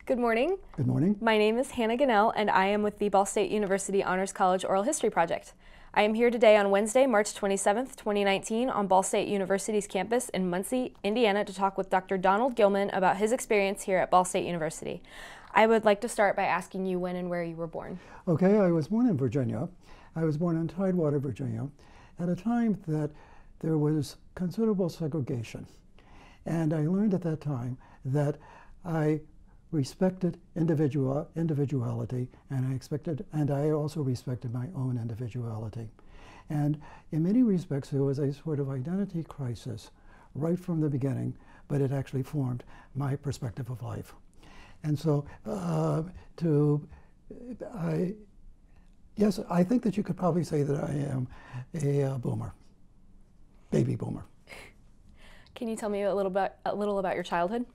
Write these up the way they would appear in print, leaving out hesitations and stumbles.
Good morning. Good morning. My name is Hannah Gunnell, and I am with the Ball State University Honors College Oral History Project. I am here today on Wednesday, March 27th, 2019, on Ball State University's campus in Muncie, Indiana, to talk with Dr. Donald Gilman about his experience here at Ball State University. I would like to start by asking you when and where you were born. Okay, I was born in Virginia. I was born in Tidewater, Virginia, at a time that there was considerable segregation. And I learned at that time that I respected individuality, and I also respected my own individuality. And in many respects, there was a sort of identity crisis right from the beginning, but it actually formed my perspective of life. And so, yes, I think that you could probably say that I am a boomer, baby boomer. Can you tell me a little about your childhood?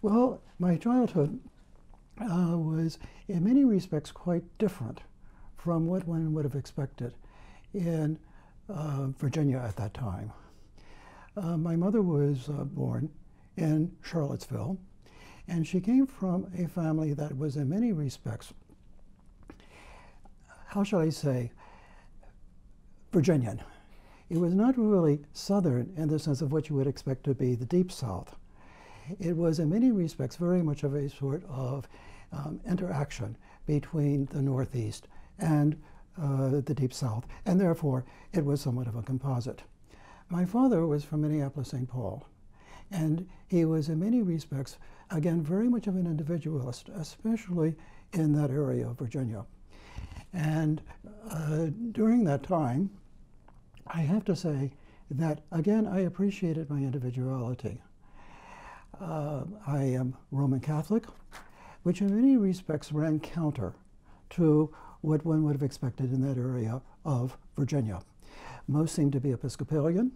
Well, my childhood was in many respects quite different from what one would have expected in Virginia at that time. My mother was born in Charlottesville, and she came from a family that was in many respects, how shall I say, Virginian. It was not really Southern in the sense of what you would expect to be the Deep South. It was in many respects very much of a sort of interaction between the Northeast and the Deep South, and therefore it was somewhat of a composite. My father was from Minneapolis, St. Paul, and he was in many respects, again, very much of an individualist, especially in that area of Virginia. And during that time, I have to say that, again, I appreciated my individuality. I am Roman Catholic, which in many respects ran counter to what one would have expected in that area of Virginia. Most seem to be Episcopalian,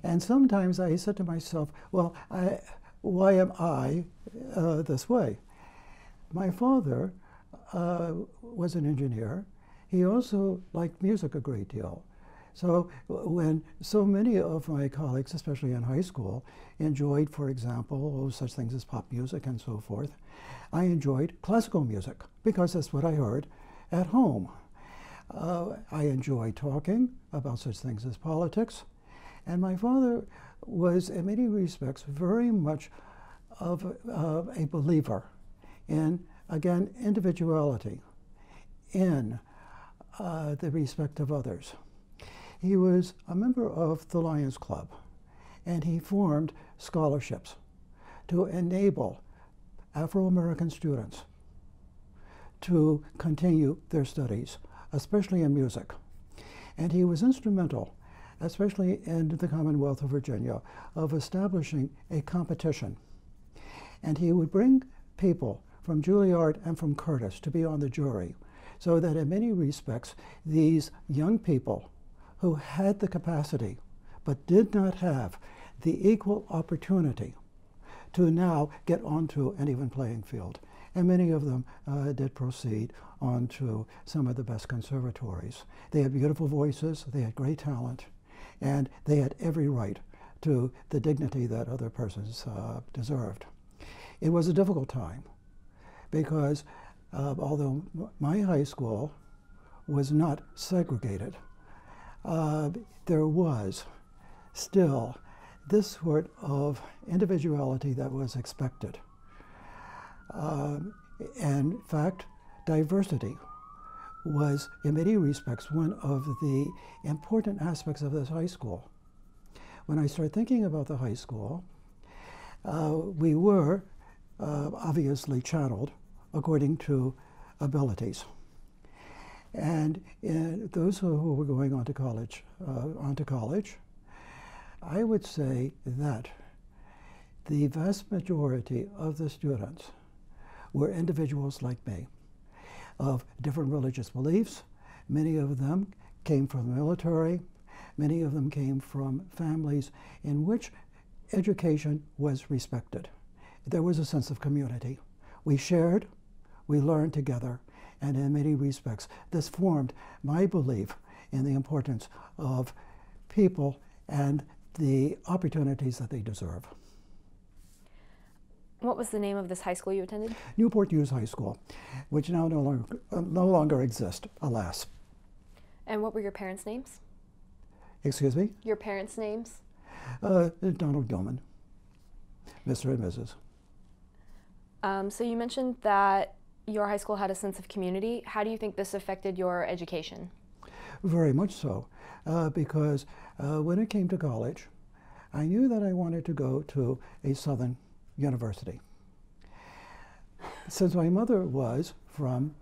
and sometimes I said to myself, well, why am I this way? My father was an engineer. He also liked music a great deal. So when so many of my colleagues, especially in high school, enjoyed, for example, such things as pop music and so forth, I enjoyed classical music because that's what I heard at home. I enjoyed talking about such things as politics, and my father was, in many respects, very much of a believer in, again, individuality, in the respect of others. He was a member of the Lions Club, and he formed scholarships to enable Afro-American students to continue their studies, especially in music. And he was instrumental, especially in the Commonwealth of Virginia, of establishing a competition. And he would bring people from Juilliard and from Curtis to be on the jury, so that in many respects, these young people who had the capacity but did not have the equal opportunity to now get onto an even playing field. And many of them did proceed onto some of the best conservatories. They had beautiful voices, they had great talent, and they had every right to the dignity that other persons deserved. It was a difficult time because although my high school was not segregated, there was still this sort of individuality that was expected. In fact, diversity was, in many respects, one of the important aspects of this high school. When I started thinking about the high school, we were obviously channeled according to abilities. And those who were going on to college, I would say that the vast majority of the students were individuals like me, of different religious beliefs. Many of them came from the military. Many of them came from families in which education was respected. There was a sense of community. We shared, we learned together, and in many respects, this formed my belief in the importance of people and the opportunities that they deserve. What was the name of this high school you attended? Newport News High School, which now no longer exists, alas. And what were your parents' names? Excuse me? Your parents' names? Donald Gilman, Mr. and Mrs. So you mentioned that your high school had a sense of community. How do you think this affected your education? Very much so, because when it came to college, I knew that I wanted to go to a Southern university. Since my mother was from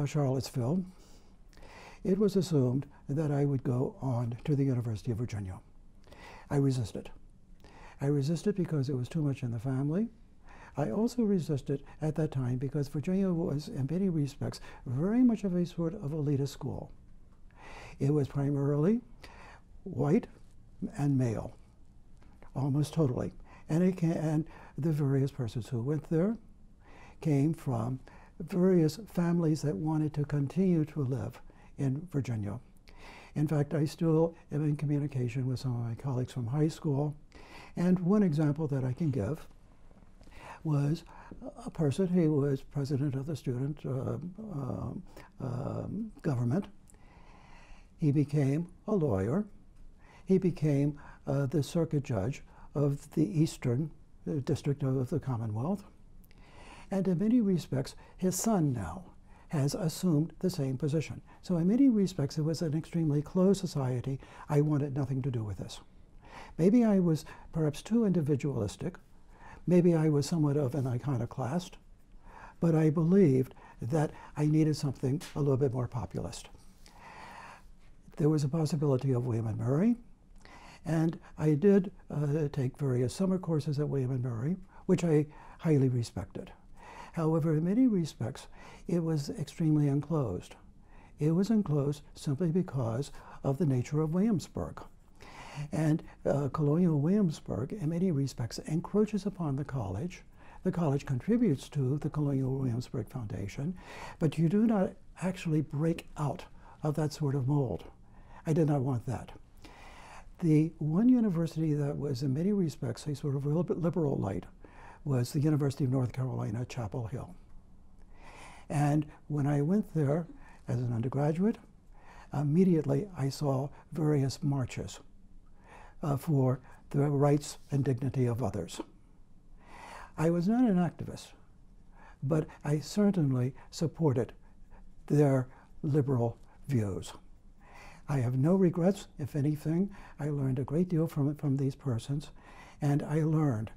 Charlottesville, it was assumed that I would go on to the University of Virginia. I resisted. I resisted because it was too much in the family. I also resisted at that time because Virginia was, in many respects, very much of a sort of elitist school. It was primarily white and male, almost totally. And the various persons who went there came from various families that wanted to continue to live in Virginia. In fact, I still am in communication with some of my colleagues from high school. And one example that I can give was a person who was president of the student government. He became a lawyer. He became the circuit judge of the Eastern District of the Commonwealth. And in many respects, his son now has assumed the same position. So in many respects, it was an extremely closed society. I wanted nothing to do with this. Maybe I was perhaps too individualistic. Maybe I was somewhat of an iconoclast. But I believed that I needed something a little bit more populist. There was a possibility of William & Mary. And I did take various summer courses at William & Mary, which I highly respected. However, in many respects, it was extremely enclosed. It was enclosed simply because of the nature of Williamsburg. And colonial Williamsburg, in many respects, encroaches upon the college. The college contributes to the Colonial Williamsburg Foundation, but you do not actually break out of that sort of mold. I did not want that. The one university that was, in many respects, a sort of liberal light was the University of North Carolina, Chapel Hill. And when I went there as an undergraduate, immediately I saw various marches for the rights and dignity of others. I was not an activist, but I certainly supported their liberal views. I have no regrets. If anything, I learned a great deal from these persons, and I learned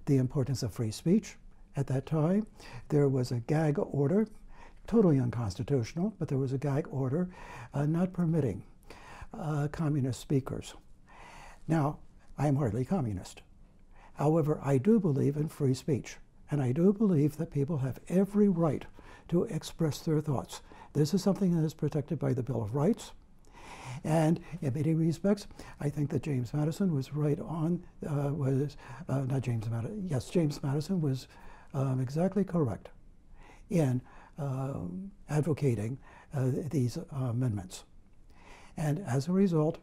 the importance of free speech. At that time, there was a gag order, totally unconstitutional, but there was a gag order not permitting communist speakers. Now, I am hardly communist. However, I do believe in free speech, and I do believe that people have every right to express their thoughts. This is something that is protected by the Bill of Rights. And in many respects, I think that James Madison was right on, James Madison was exactly correct in advocating these amendments. And as a result,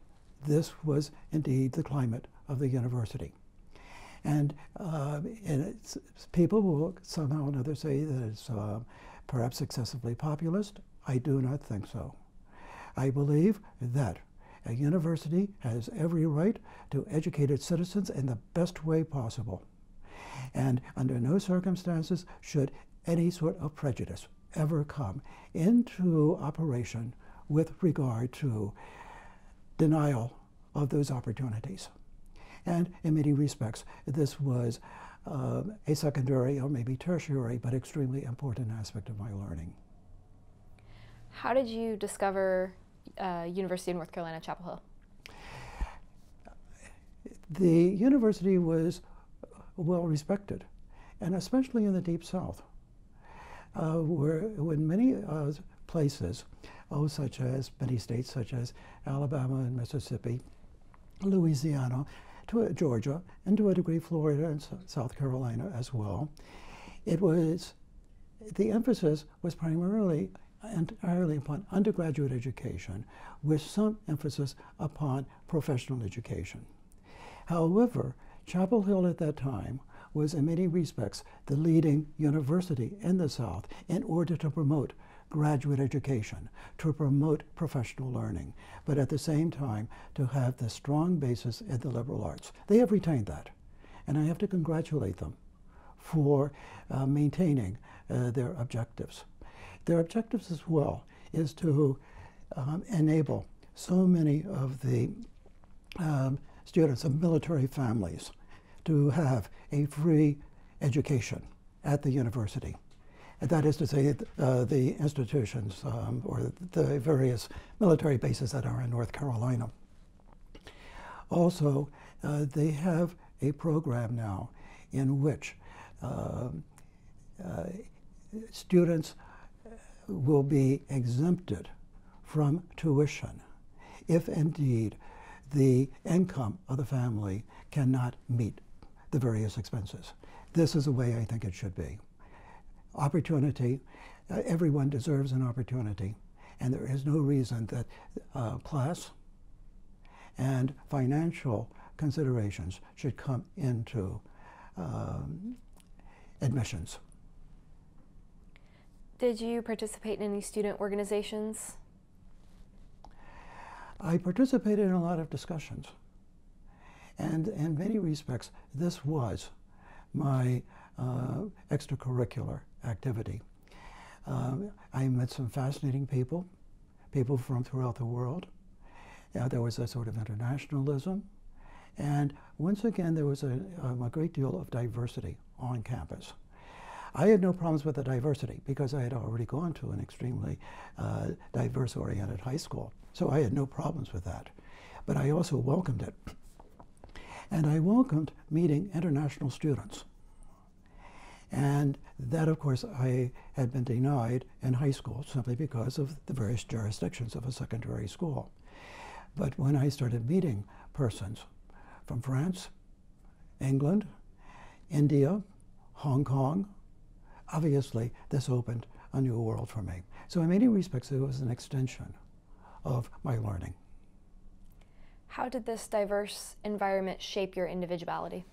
this was indeed the climate of the university. And people will somehow or another say that it's perhaps excessively populist. I do not think so. I believe that a university has every right to educate its citizens in the best way possible. And under no circumstances should any sort of prejudice ever come into operation with regard to denial of those opportunities. And in many respects, this was a secondary or maybe tertiary, but extremely important aspect of my learning. How did you discover University of North Carolina, Chapel Hill? The university was well respected, and especially in the Deep South, where in many places, such as many states such as Alabama and Mississippi, Louisiana, to Georgia, and to a degree Florida and South Carolina as well, the emphasis was primarily entirely upon undergraduate education, with some emphasis upon professional education. However, Chapel Hill at that time was in many respects the leading university in the South in order to promote graduate education, to promote professional learning, but at the same time to have the strong basis in the liberal arts. They have retained that, and I have to congratulate them for maintaining their objectives. Their objectives as well is to enable so many of the students of military families to have a free education at the university. And that is to say, the institutions or the various military bases that are in North Carolina. Also, they have a program now in which students will be exempted from tuition if indeed the income of the family cannot meet the various expenses. This is the way I think it should be. Opportunity, everyone deserves an opportunity, and there is no reason that class and financial considerations should come into admissions. Did you participate in any student organizations? I participated in a lot of discussions, and in many respects, this was my extracurricular activity. I met some fascinating people from throughout the world. There was a sort of internationalism, and once again, there was a great deal of diversity on campus. I had no problems with the diversity because I had already gone to an extremely diverse-oriented high school, so I had no problems with that. But I also welcomed it. And I welcomed meeting international students. And that, of course, I had been denied in high school simply because of the various jurisdictions of a secondary school. But when I started meeting persons from France, England, India, Hong Kong, obviously this opened a new world for me. So in many respects, it was an extension of my learning. How did this diverse environment shape your individuality?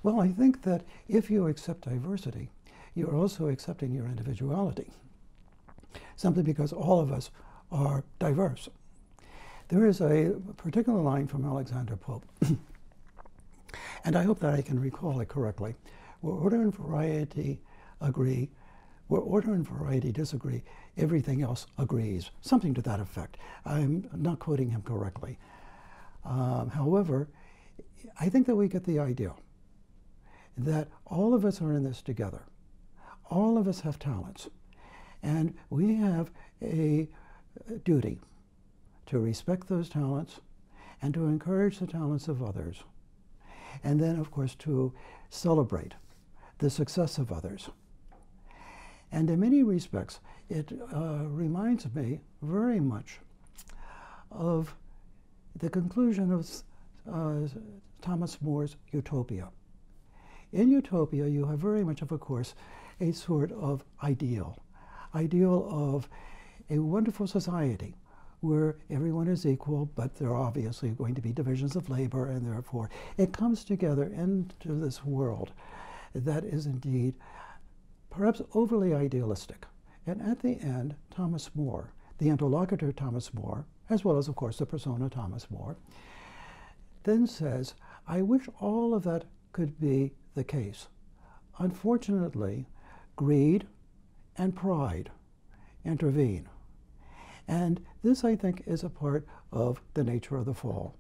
Well, I think that if you accept diversity, you're also accepting your individuality, simply because all of us are diverse. There is a particular line from Alexander Pope, and I hope that I can recall it correctly. Where order and variety agree, where order and variety disagree, everything else agrees. Something to that effect. I'm not quoting him correctly. However, I think that we get the idea that all of us are in this together. All of us have talents. And we have a duty to respect those talents and to encourage the talents of others. And then, of course, to celebrate the success of others. And in many respects, it reminds me very much of the conclusion of Thomas More's Utopia. In Utopia, you have very much of, course, a sort of ideal of a wonderful society where everyone is equal, but there are obviously going to be divisions of labor, and therefore it comes together into this world that is indeed perhaps overly idealistic. And at the end, Thomas More, the interlocutor Thomas More, as well as, of course, the persona Thomas More, then says, I wish all of that could be the case. Unfortunately, greed and pride intervene. And this, I think, is a part of the nature of the fall.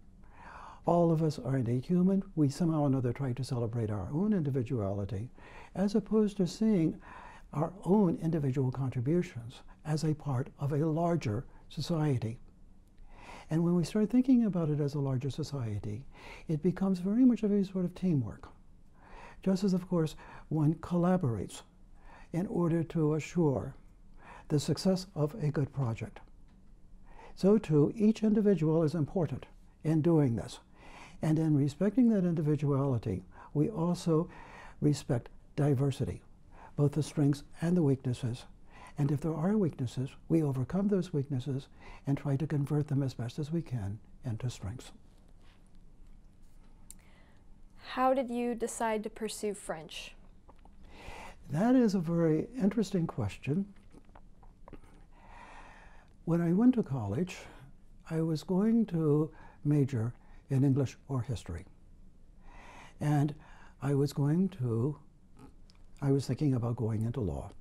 All of us are innate human. We somehow or another try to celebrate our own individuality, as opposed to seeing our own individual contributions as a part of a larger society. And when we start thinking about it as a larger society, it becomes very much of a sort of teamwork. Just as, of course, one collaborates in order to assure the success of a good project. So too, each individual is important in doing this. And in respecting that individuality, we also respect diversity, both the strengths and the weaknesses. And if there are weaknesses, we overcome those weaknesses and try to convert them as best as we can into strengths. How did you decide to pursue French? That is a very interesting question. When I went to college, I was going to major in English or history. And I was thinking about going into law.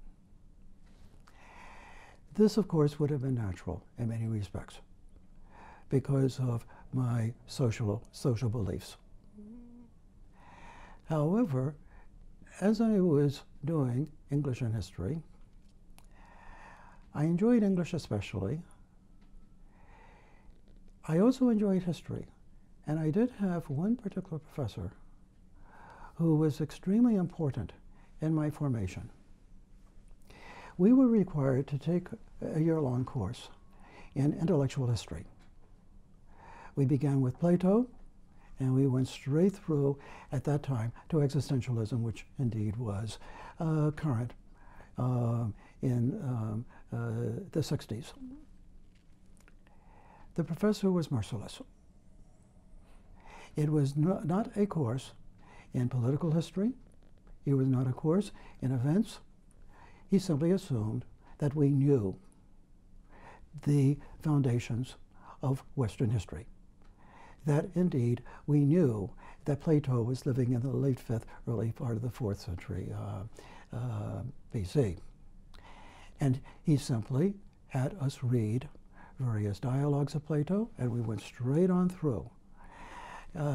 This, of course, would have been natural in many respects because of my social beliefs. However, as I was doing English and history, I enjoyed English especially. I also enjoyed history, and I did have one particular professor who was extremely important in my formation. We were required to take a year-long course in intellectual history. We began with Plato, and we went straight through, at that time, to existentialism, which indeed was current in the 60s. The professor was merciless. It was not a course in political history. It was not a course in events. He simply assumed that we knew the foundations of Western history, that indeed we knew that Plato was living in the late 5th, early part of the 4th century BC. And he simply had us read various dialogues of Plato, and we went straight on through,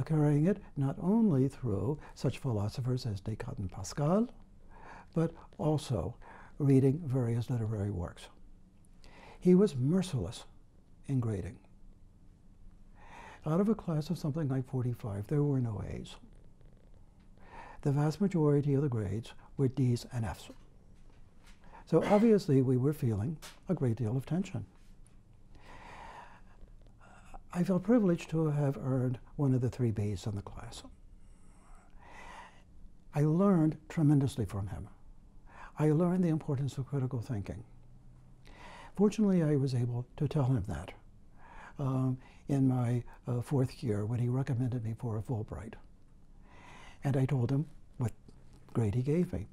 carrying it not only through such philosophers as Descartes and Pascal, but also reading various literary works. He was merciless in grading. Out of a class of something like 45, there were no A's. The vast majority of the grades were D's and F's. So obviously we were feeling a great deal of tension. I felt privileged to have earned one of the 3 B's in the class. I learned tremendously from him. I learned the importance of critical thinking. Fortunately, I was able to tell him that in my 4th year when he recommended me for a Fulbright. And I told him what grade he gave me.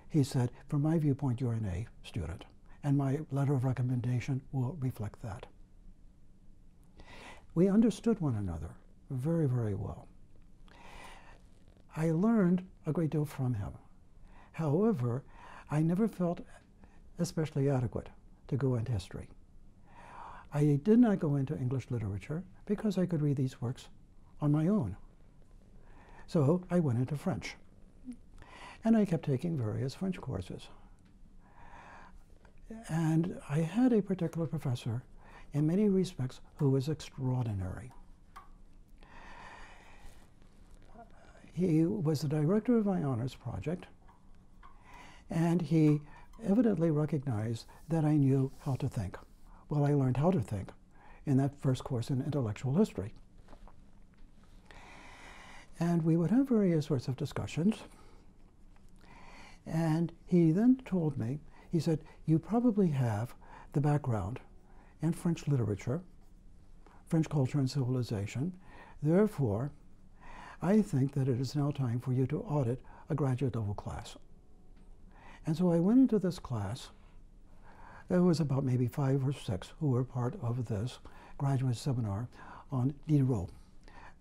He said, from my viewpoint, you're an A student, and my letter of recommendation will reflect that. We understood one another very, very well. I learned a great deal from him. However, I never felt especially adequate to go into history. I did not go into English literature because I could read these works on my own. So I went into French. And I kept taking various French courses. And I had a particular professor, in many respects, who was extraordinary. He was the director of my honors project, and he evidently recognized that I knew how to think. Well, I learned how to think in that first course in intellectual history. And we would have various sorts of discussions. And he then told me, he said, you probably have the background in French literature, French culture and civilization. Therefore, I think that it is now time for you to audit a graduate level class. And so I went into this class. There was about maybe 5 or 6 who were part of this graduate seminar on Diderot,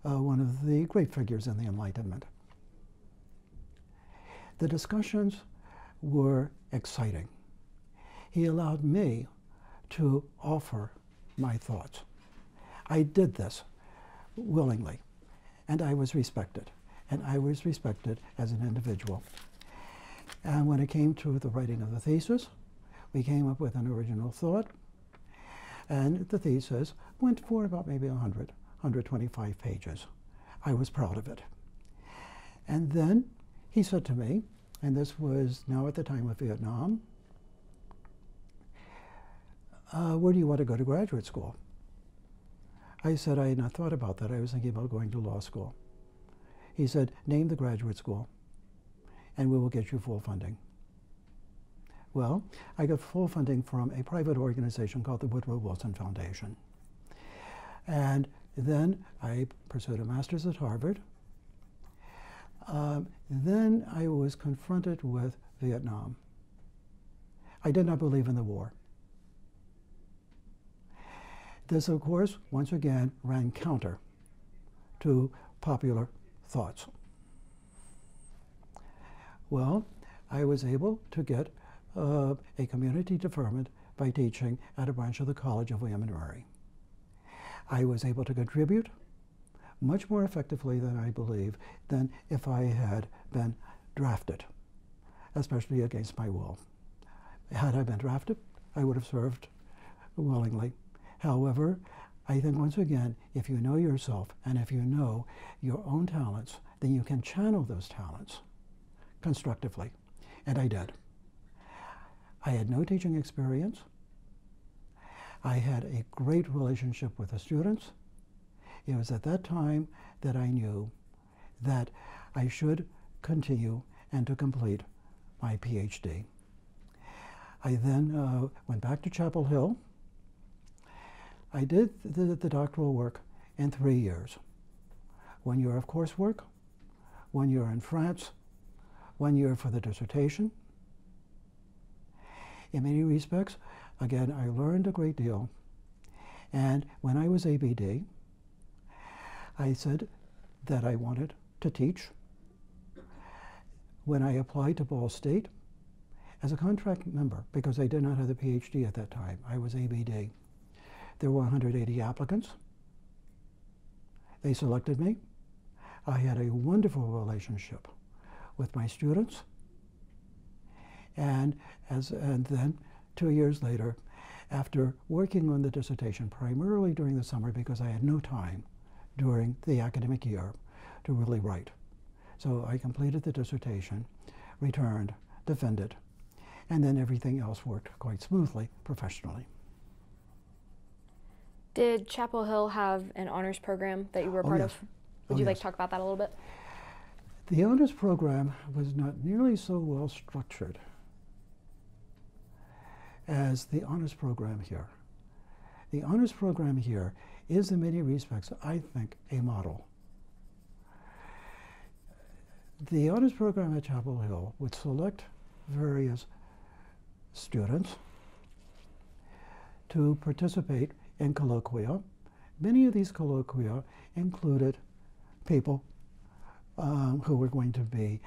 one of the great figures in the Enlightenment. The discussions were exciting. He allowed me to offer my thoughts. I did this willingly, and I was respected, and I was respected as an individual. And when it came to the writing of the thesis, we came up with an original thought, and the thesis went for about maybe 125 pages. I was proud of it. And then he said to me, and this was now at the time of Vietnam, where do you want to go to graduate school? I said I had not thought about that. I was thinking about going to law school. He said, name the graduate school, and we will get you full funding. Well, I got full funding from a private organization called the Woodrow Wilson Foundation. And then I pursued a master's at Harvard. Then I was confronted with Vietnam. I did not believe in the war. This, of course, once again, ran counter to popular thoughts. Well, I was able to get a community deferment by teaching at a branch of the College of William and Mary. I was able to contribute much more effectively than I believe than if I had been drafted, especially against my will. Had I been drafted, I would have served willingly. However, I think once again, if you know yourself and if you know your own talents, then you can channel those talents constructively, and I did. I had no teaching experience. I had a great relationship with the students. It was at that time that I knew that I should continue and to complete my PhD. I then went back to Chapel Hill. I did the doctoral work in 3 years. 1 year of coursework, 1 year in France, 1 year for the dissertation. In many respects, again, I learned a great deal. And when I was ABD, I said that I wanted to teach. When I applied to Ball State as a contract member, because I did not have the PhD at that time, I was ABD. There were 180 applicants. They selected me. I had a wonderful relationship with my students. And then 2 years later, after working on the dissertation, primarily during the summer because I had no time during the academic year to really write. So I completed the dissertation, returned, defended, and then everything else worked quite smoothly professionally. Did Chapel Hill have an honors program that you were a part of? Would you like to talk about that a little bit? The honors program was not nearly so well structured as the honors program here. The honors program here is in many respects, I think, a model. The honors program at Chapel Hill would select various students to participate in colloquia. Many of these colloquia included people who were going to be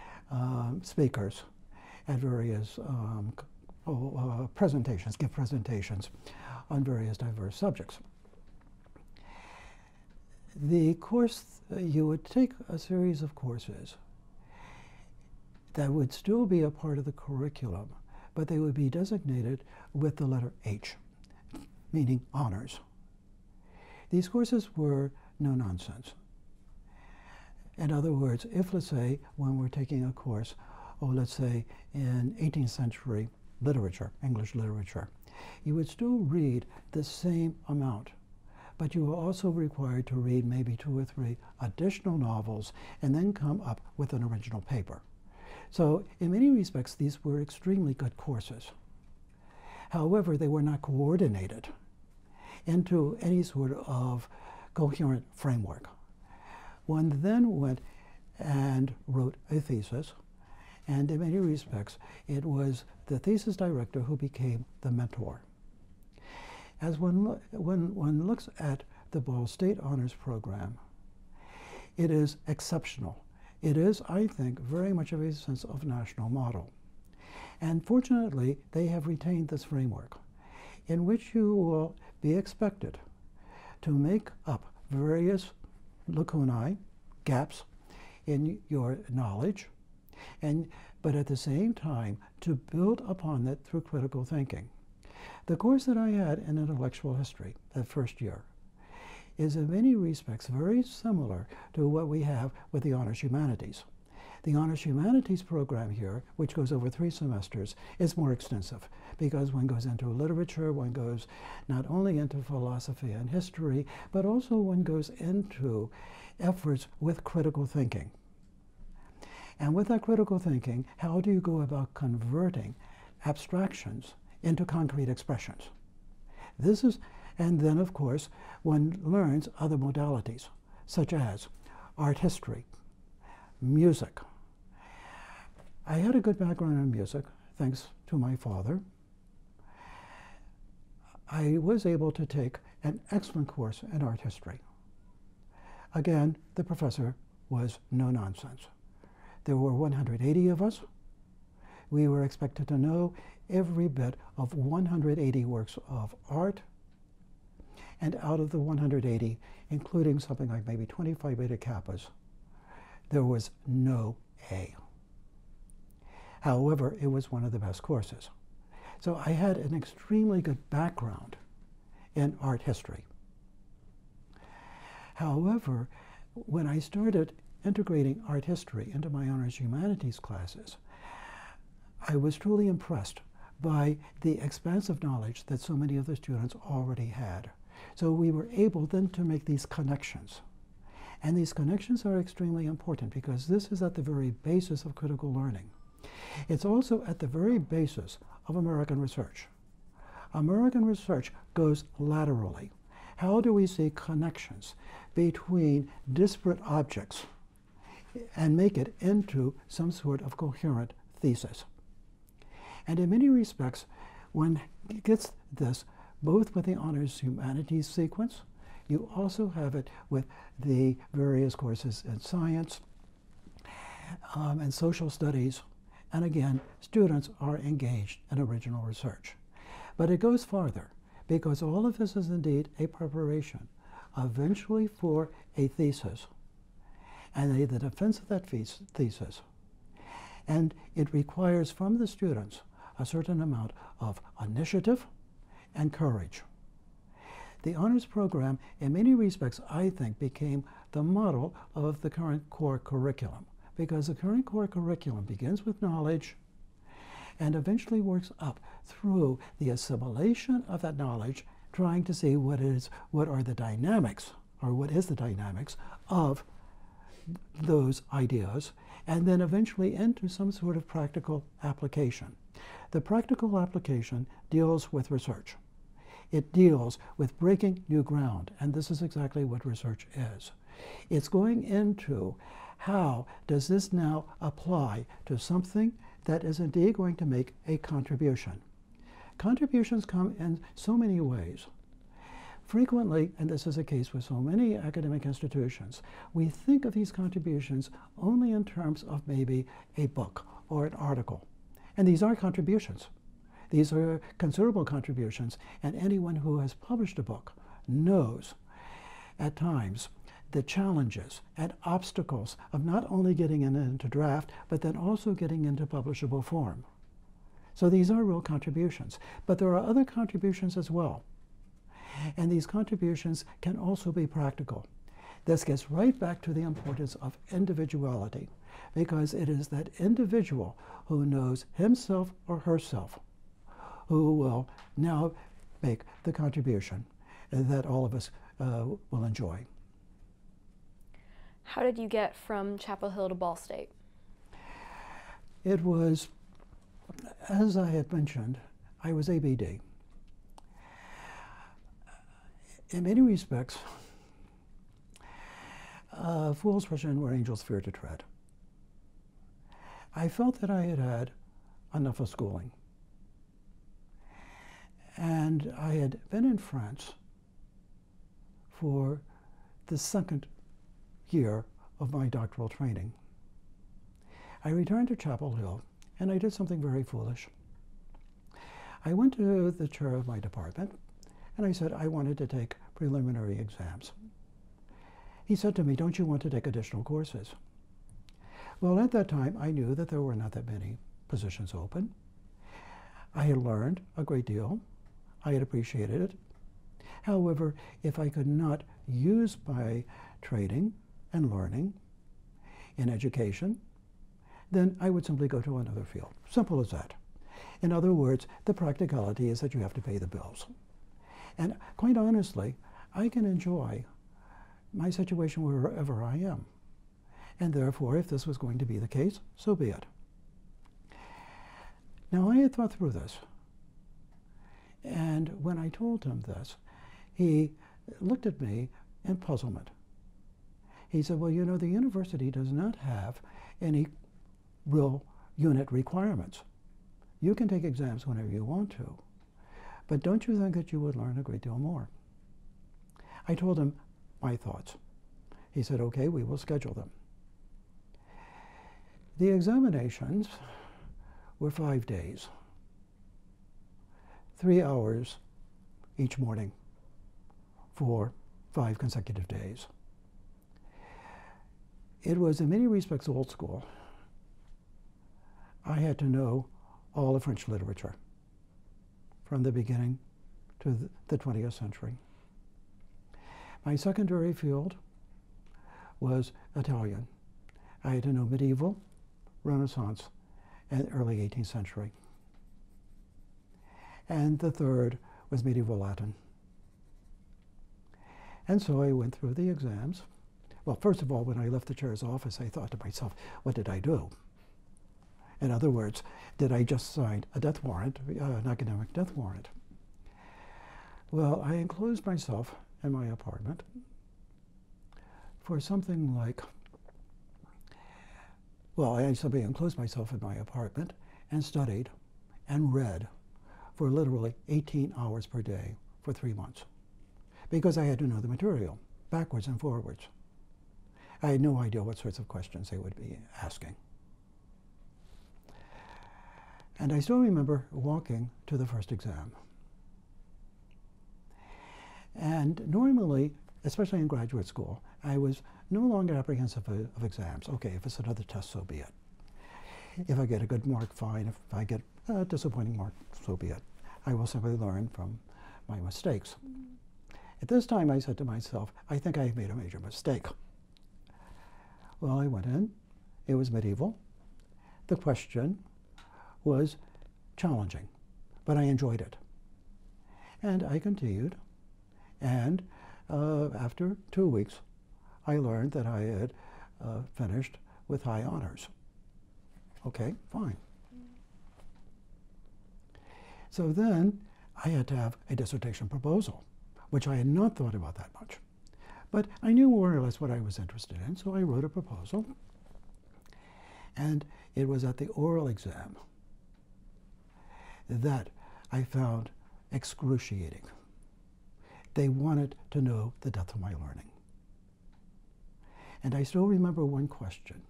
speakers at various presentations, give presentations on various diverse subjects. The course, you would take a series of courses that would still be a part of the curriculum, but they would be designated with the letter H, meaning honors. These courses were no nonsense. In other words, if, let's say, when we're taking a course, let's say in 18th century literature, English literature, you would still read the same amount, but you were also required to read maybe 2 or 3 additional novels and then come up with an original paper. So in many respects, these were extremely good courses. However, they were not coordinated into any sort of coherent framework. One then went and wrote a thesis, and in many respects, it was the thesis director who became the mentor. As when one looks at the Ball State Honors Program, it is exceptional. It is, I think, very much of a sense of national model. And fortunately, they have retained this framework in which you will be expected to make up various lacunae, gaps in your knowledge, but at the same time to build upon it through critical thinking. The course that I had in intellectual history, that first year, is in many respects very similar to what we have with the Honors Humanities. The Honors Humanities program here, which goes over 3 semesters, is more extensive because one goes into literature, one goes not only into philosophy and history, but also one goes into efforts with critical thinking. And with that critical thinking, how do you go about converting abstractions into concrete expressions? This is, and then of course, one learns other modalities, such as art history, music, I had a good background in music, thanks to my father. I was able to take an excellent course in art history. Again, the professor was no nonsense. There were 180 of us. We were expected to know every bit of 180 works of art, and out of the 180, including something like maybe 25 beta kappas, there was no A. However, it was one of the best courses. So I had an extremely good background in art history. However, when I started integrating art history into my honors humanities classes, I was truly impressed by the expansive knowledge that so many of the students already had. So we were able then to make these connections. And these connections are extremely important because this is at the very basis of critical learning. It's also at the very basis of American research. American research goes laterally. How do we see connections between disparate objects and make it into some sort of coherent thesis? And in many respects, one gets this both with the honors humanities sequence. You also have it with the various courses in science and social studies. And again, students are engaged in original research. But it goes farther, because all of this is indeed a preparation eventually for a thesis and the defense of that thesis. And it requires from the students a certain amount of initiative and courage. The honors program, in many respects, I think, became the model of the current core curriculum, because the current core curriculum begins with knowledge and eventually works up through the assimilation of that knowledge, trying to see what are the dynamics, or what is the dynamics of those ideas, and then eventually into some sort of practical application. The practical application deals with research. It deals with breaking new ground, and this is exactly what research is. It's going into how does this now apply to something that is indeed going to make a contribution. Contributions come in so many ways. Frequently, and this is the case with so many academic institutions, we think of these contributions only in terms of maybe a book or an article. And these are contributions. These are considerable contributions, and anyone who has published a book knows at times the challenges and obstacles of not only getting it into draft, but then also getting into publishable form. So these are real contributions. But there are other contributions as well. And these contributions can also be practical. This gets right back to the importance of individuality, because it is that individual who knows himself or herself who will now make the contribution that all of us will enjoy. How did you get from Chapel Hill to Ball State? It was, as I had mentioned, I was ABD. In many respects, fools rush in where angels fear to tread. I felt that I had had enough of schooling. And I had been in France for the second year of my doctoral training. I returned to Chapel Hill, and I did something very foolish. I went to the chair of my department, and I said I wanted to take preliminary exams. He said to me, "Don't you want to take additional courses?" Well, at that time, I knew that there were not that many positions open. I had learned a great deal. I had appreciated it. However, if I could not use my training and learning in education, then I would simply go to another field. Simple as that. In other words, the practicality is that you have to pay the bills. And quite honestly, I can enjoy my situation wherever I am. And therefore, if this was going to be the case, so be it. Now, I had thought through this. And when I told him this, he looked at me in puzzlement. He said, "Well, you know, the university does not have any real unit requirements. You can take exams whenever you want to, but don't you think that you would learn a great deal more? I told him my thoughts. He said, okay, we will schedule them. The examinations were 5 days, 3 hours each morning for 5 consecutive days. It was in many respects old school. I had to know all of French literature from the beginning to the 20th century. My secondary field was Italian. I had to know medieval, Renaissance, and early 18th century. And the third was medieval Latin. And so I went through the exams. Well, first of all, when I left the chair's office, I thought to myself, what did I do? In other words, did I just sign a death warrant, an academic death warrant? Well, I enclosed myself in my apartment for something like, well, I simply enclosed myself in my apartment and studied and read for literally 18 hours per day for 3 months, because I had to know the material backwards and forwards. I had no idea what sorts of questions they would be asking. And I still remember walking to the first exam. And normally, especially in graduate school, I was no longer apprehensive of exams. Okay, if it's another test, so be it. If I get a good mark, fine. If I get a disappointing mark, so be it. I will simply learn from my mistakes. At this time, I said to myself, I think I made a major mistake. Well, I went in. It was medieval. The question was challenging, but I enjoyed it. And I continued. And after 2 weeks, I learned that I had finished with high honors. Okay, fine. So then I had to have a dissertation proposal, which I had not thought about that much. But I knew more or less what I was interested in, so I wrote a proposal. And it was at the oral exam that I found excruciating. They wanted to know the depth of my learning. And I still remember one question.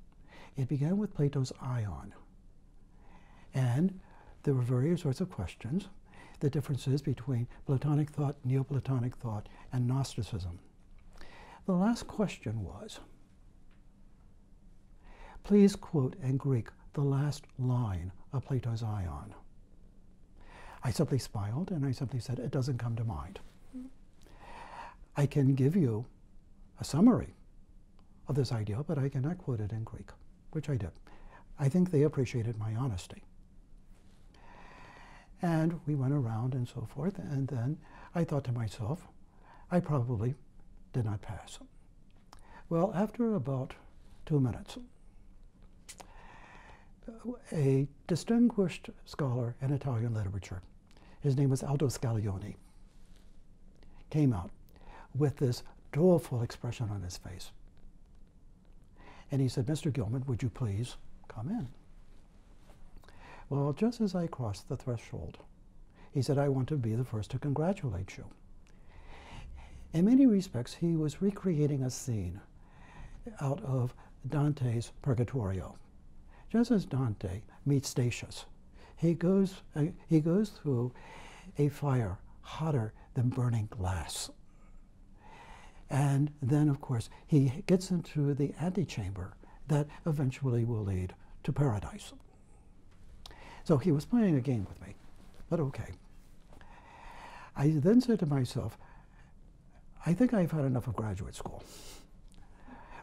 It began with Plato's Ion. And there were various sorts of questions, the differences between Platonic thought, Neoplatonic thought, and Gnosticism. The last question was, please quote in Greek the last line of Plato's Ion. I simply smiled and I simply said, it doesn't come to mind. I can give you a summary of this idea, but I cannot quote it in Greek, which I did. I think they appreciated my honesty. And we went around and so forth, and then I thought to myself, I probably did not pass. Well, after about 2 minutes, a distinguished scholar in Italian literature, his name was Aldo Scaglione, came out with this doleful expression on his face. And he said, Mr. Gilman, would you please come in? Well, just as I crossed the threshold, he said, I want to be the first to congratulate you. In many respects, he was recreating a scene out of Dante's Purgatorio. Just as Dante meets Statius, he goes through a fire hotter than burning glass. And then, of course, he gets into the antechamber that eventually will lead to paradise. So he was playing a game with me, but okay. I then said to myself, I think I've had enough of graduate school.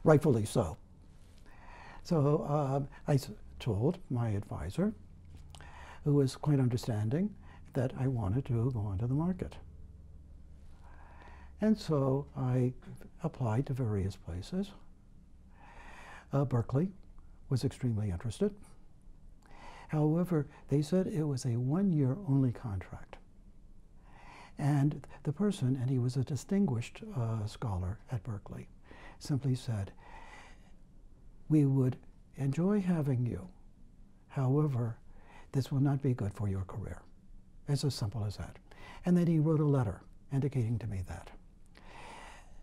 Rightfully so. So I told my advisor, who was quite understanding, that I wanted to go onto the market. And so I applied to various places. Berkeley was extremely interested. However, they said it was a 1-year only contract. And the person, and he was a distinguished scholar at Berkeley, simply said, we would enjoy having you. However, this will not be good for your career. It's as simple as that. And then he wrote a letter indicating to me that.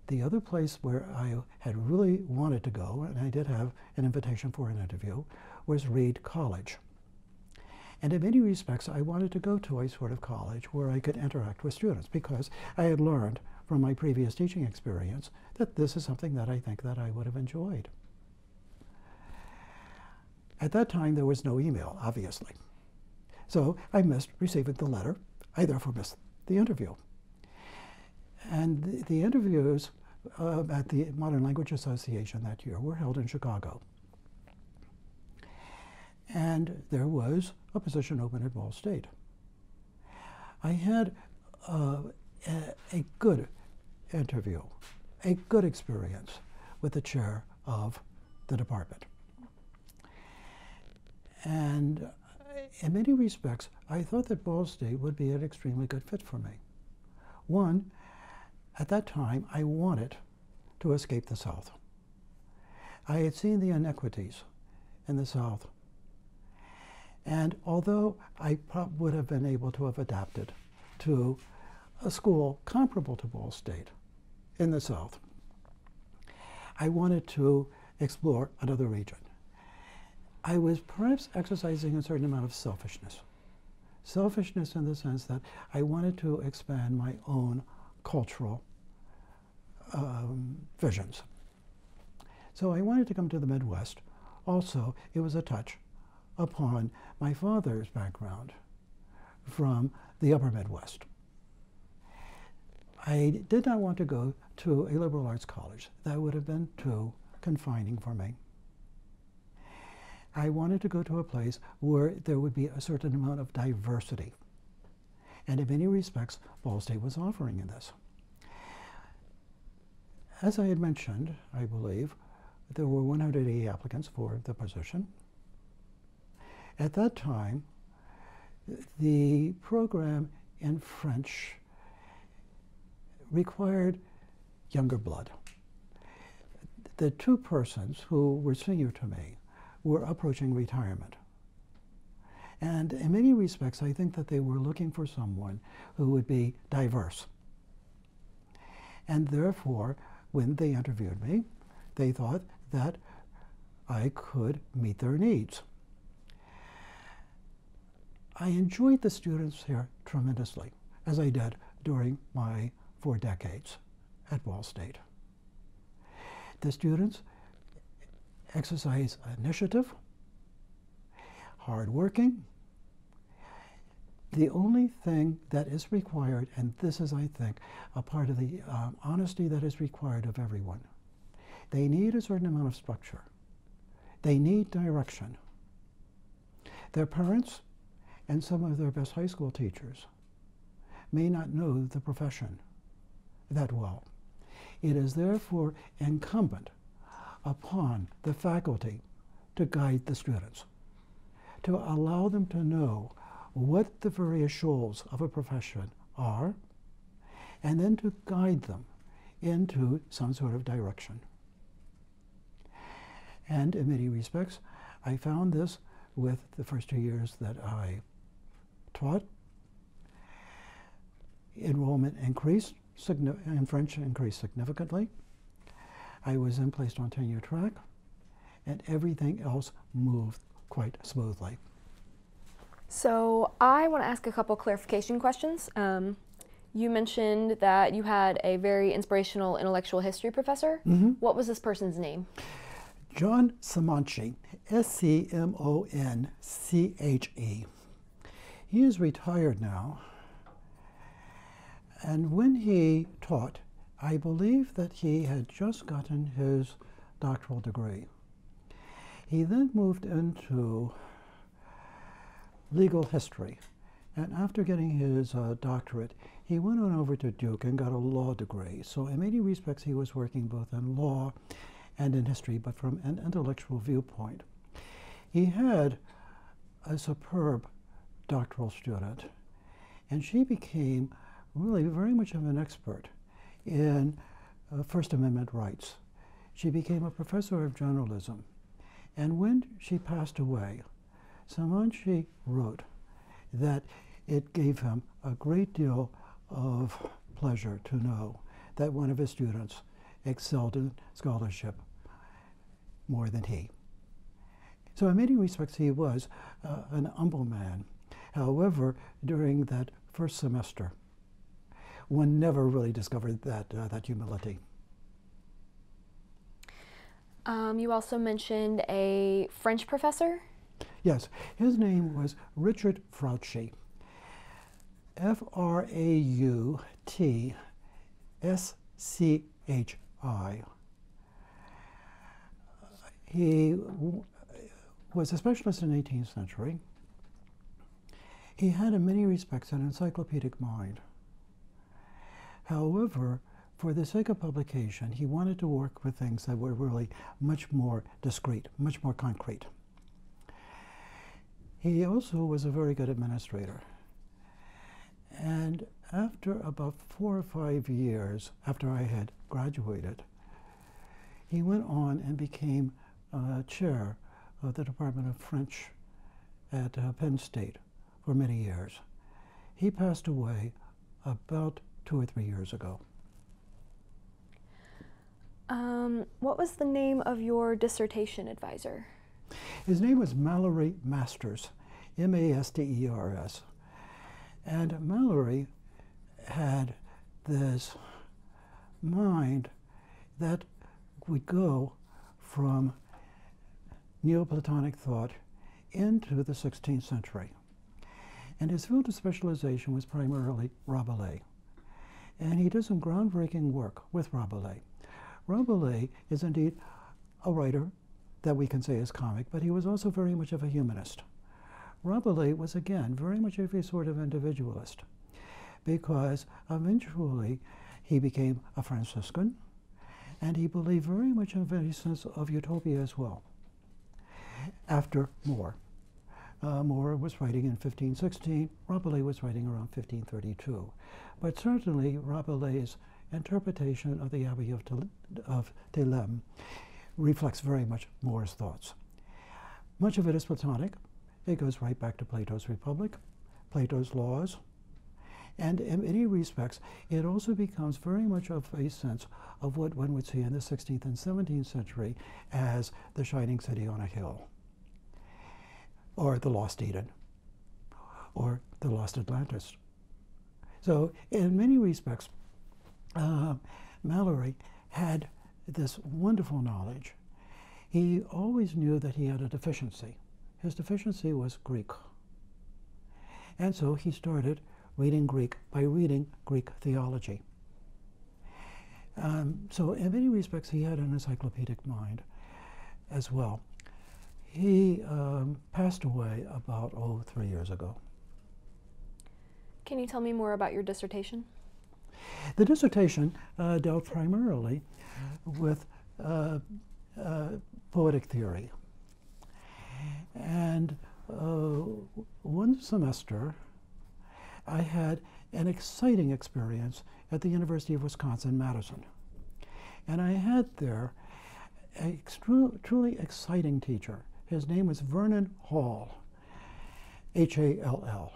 The other place where I had really wanted to go, and I did have an invitation for an interview, was Reed College. And in many respects, I wanted to go to a sort of college where I could interact with students, because I had learned from my previous teaching experience that this is something that I think that I would have enjoyed. At that time, there was no email, obviously. So I missed receiving the letter. I therefore missed the interview. And the interviews at the Modern Language Association that year were held in Chicago. And there was a position open at Ball State. I had a good interview, a good experience with the chair of the department. And in many respects, I thought that Ball State would be an extremely good fit for me. One, at that time, I wanted to escape the South. I had seen the inequities in the South. And although I would have been able to have adapted to a school comparable to Ball State in the South, I wanted to explore another region. I was perhaps exercising a certain amount of selfishness. Selfishness in the sense that I wanted to expand my own cultural visions. So I wanted to come to the Midwest. Also, it was a touch upon my father's background from the upper Midwest. I did not want to go to a liberal arts college. That would have been too confining for me. I wanted to go to a place where there would be a certain amount of diversity. And in many respects, Ball State was offering in this. As I had mentioned, I believe, there were 180 applicants for the position. At that time, the program in French required younger blood. The two persons who were senior to me were approaching retirement. And in many respects, I think that they were looking for someone who would be diverse. And therefore, when they interviewed me, they thought that I could meet their needs. I enjoyed the students here tremendously, as I did during my 4 decades at Ball State. The students exercise initiative, hardworking. The only thing that is required, and this is, I think, a part of the honesty that is required of everyone, they need a certain amount of structure. They need direction. Their parents and some of their best high school teachers may not know the profession that well. It is therefore incumbent upon the faculty to guide the students, to allow them to know what the various shoals of a profession are, and then to guide them into some sort of direction. And in many respects, I found this with the first 2 years that I taught. Enrollment increased, and French increased significantly. I was then placed on tenure track, and everything else moved quite smoothly. So I want to ask a couple clarification questions. You mentioned that you had a very inspirational intellectual history professor. Mm-hmm. What was this person's name? John Simonche, S-C-M-O-N-C-H-E. He is retired now, and when he taught, I believe that he had just gotten his doctoral degree. He then moved into legal history, and after getting his doctorate, he went on over to Duke and got a law degree. So in many respects, he was working both in law and in history, but from an intellectual viewpoint. He had a superb doctoral student, and she became really very much of an expert in First Amendment rights. She became a professor of journalism, and when she passed away, Samanchi wrote that it gave him a great deal of pleasure to know that one of his students excelled in scholarship more than he. So in many respects, he was an humble man. However, during that first semester, one never really discovered that humility. You also mentioned a French professor? Yes, his name was Richard Frautschi. F-R-A-U-T-S-C-H-I. He was a specialist in the 18th century. He had, in many respects, an encyclopedic mind. However, for the sake of publication, he wanted to work with things that were really much more discrete, much more concrete. He also was a very good administrator. And after about 4 or 5 years after I had graduated, he went on and became chair of the Department of French at Penn State for many years. He passed away about 2 or 3 years ago. What was the name of your dissertation advisor? His name was Mallory Masters, M-A-S-T-E-R-S. And Mallory had this mind that would go from Neoplatonic thought into the 16th century. And his field of specialization was primarily Rabelais. And he did some groundbreaking work with Rabelais. Rabelais is indeed a writer that we can say is comic, but he was also very much of a humanist. Rabelais was, again, very much of a sort of individualist, because eventually he became a Franciscan, and he believed very much in a sense of utopia as well. After More. More was writing in 1516, Rabelais was writing around 1532. But certainly Rabelais' interpretation of the Abbey of Theleme reflects very much More's thoughts. Much of it is Platonic. It goes right back to Plato's Republic, Plato's Laws, and in many respects, it also becomes very much of a sense of what one would see in the 16th and 17th century as the shining city on a hill, or the lost Eden, or the lost Atlantis. So in many respects, Mallory had this wonderful knowledge. He always knew that he had a deficiency. His deficiency was Greek. And so he started reading Greek by reading Greek theology. So in many respects, he had an encyclopedic mind as well. He passed away about, 3 years ago. Can you tell me more about your dissertation? The dissertation dealt primarily with poetic theory. And one semester, I had an exciting experience at the University of Wisconsin-Madison. And I had there a truly exciting teacher. His name was Vernon Hall, H-A-L-L.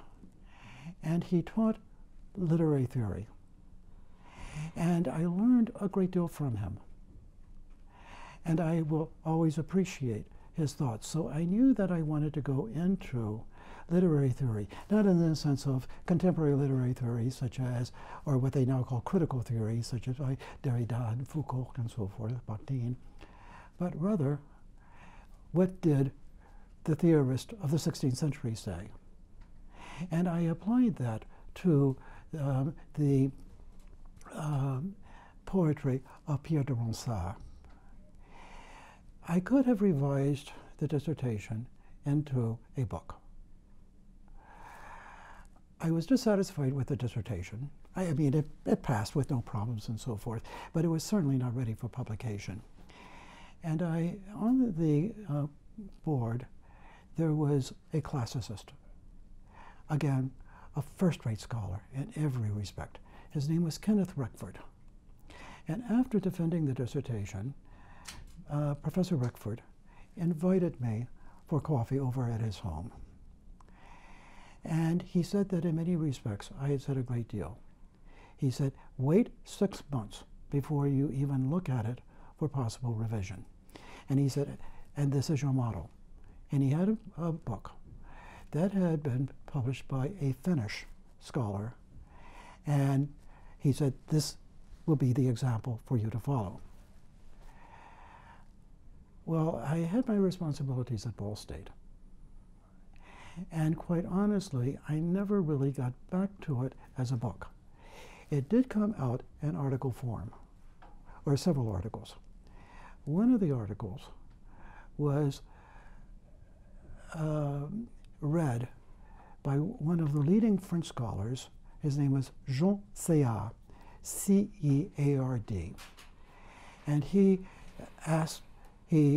And he taught literary theory. And I learned a great deal from him. And I will always appreciate his thoughts. So I knew that I wanted to go into literary theory, not in the sense of contemporary literary theory, such as, or what they now call critical theory, such as by Derrida and Foucault and so forth, Bakhtin, but rather, what did the theorist of the 16th century say? And I applied that to the poetry of Pierre de Ronsard. I could have revised the dissertation into a book. I was dissatisfied with the dissertation. I mean, it passed with no problems and so forth, but it was certainly not ready for publication. And on the board, there was a classicist. Again, a first-rate scholar in every respect. His name was Kenneth Reckford. And after defending the dissertation, Professor Reckford invited me for coffee over at his home. And he said that in many respects, I had said a great deal. He said, wait 6 months before you even look at it for possible revision. And he said, and this is your model. And he had a book that had been published by a Finnish scholar. And he said, this will be the example for you to follow. Well, I had my responsibilities at Ball State. And quite honestly, I never really got back to it as a book. It did come out in article form, or several articles. One of the articles was read by one of the leading French scholars. His name was Jean Ceard, C-E-A-R-D. And he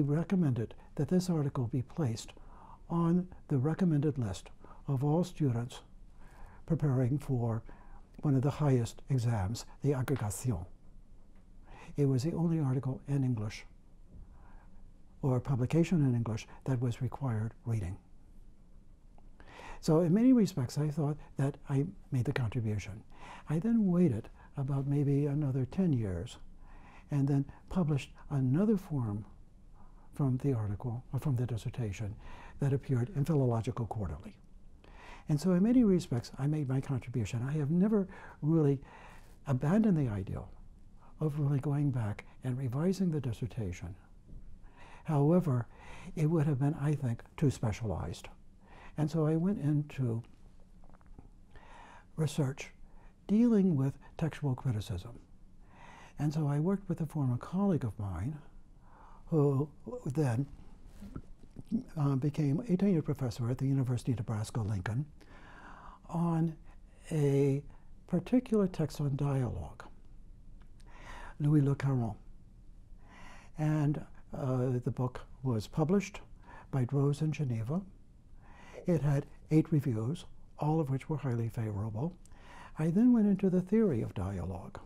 recommended that this article be placed on the recommended list of all students preparing for one of the highest exams, the agrégation. It was the only article in English, or publication in English, that was required reading. So in many respects, I thought that I made the contribution. I then waited about maybe another 10 years and then published another form from the article, or from the dissertation, that appeared in Philological Quarterly. And so in many respects, I made my contribution. I have never really abandoned the ideal of really going back and revising the dissertation. However, it would have been, I think, too specialized. And so I went into research dealing with textual criticism. And so I worked with a former colleague of mine who then became a tenured professor at the University of Nebraska-Lincoln on a particular text on dialogue, Louis Le Caron. And the book was published by Droz in Geneva. It had 8 reviews, all of which were highly favorable. I then went into the theory of dialogue.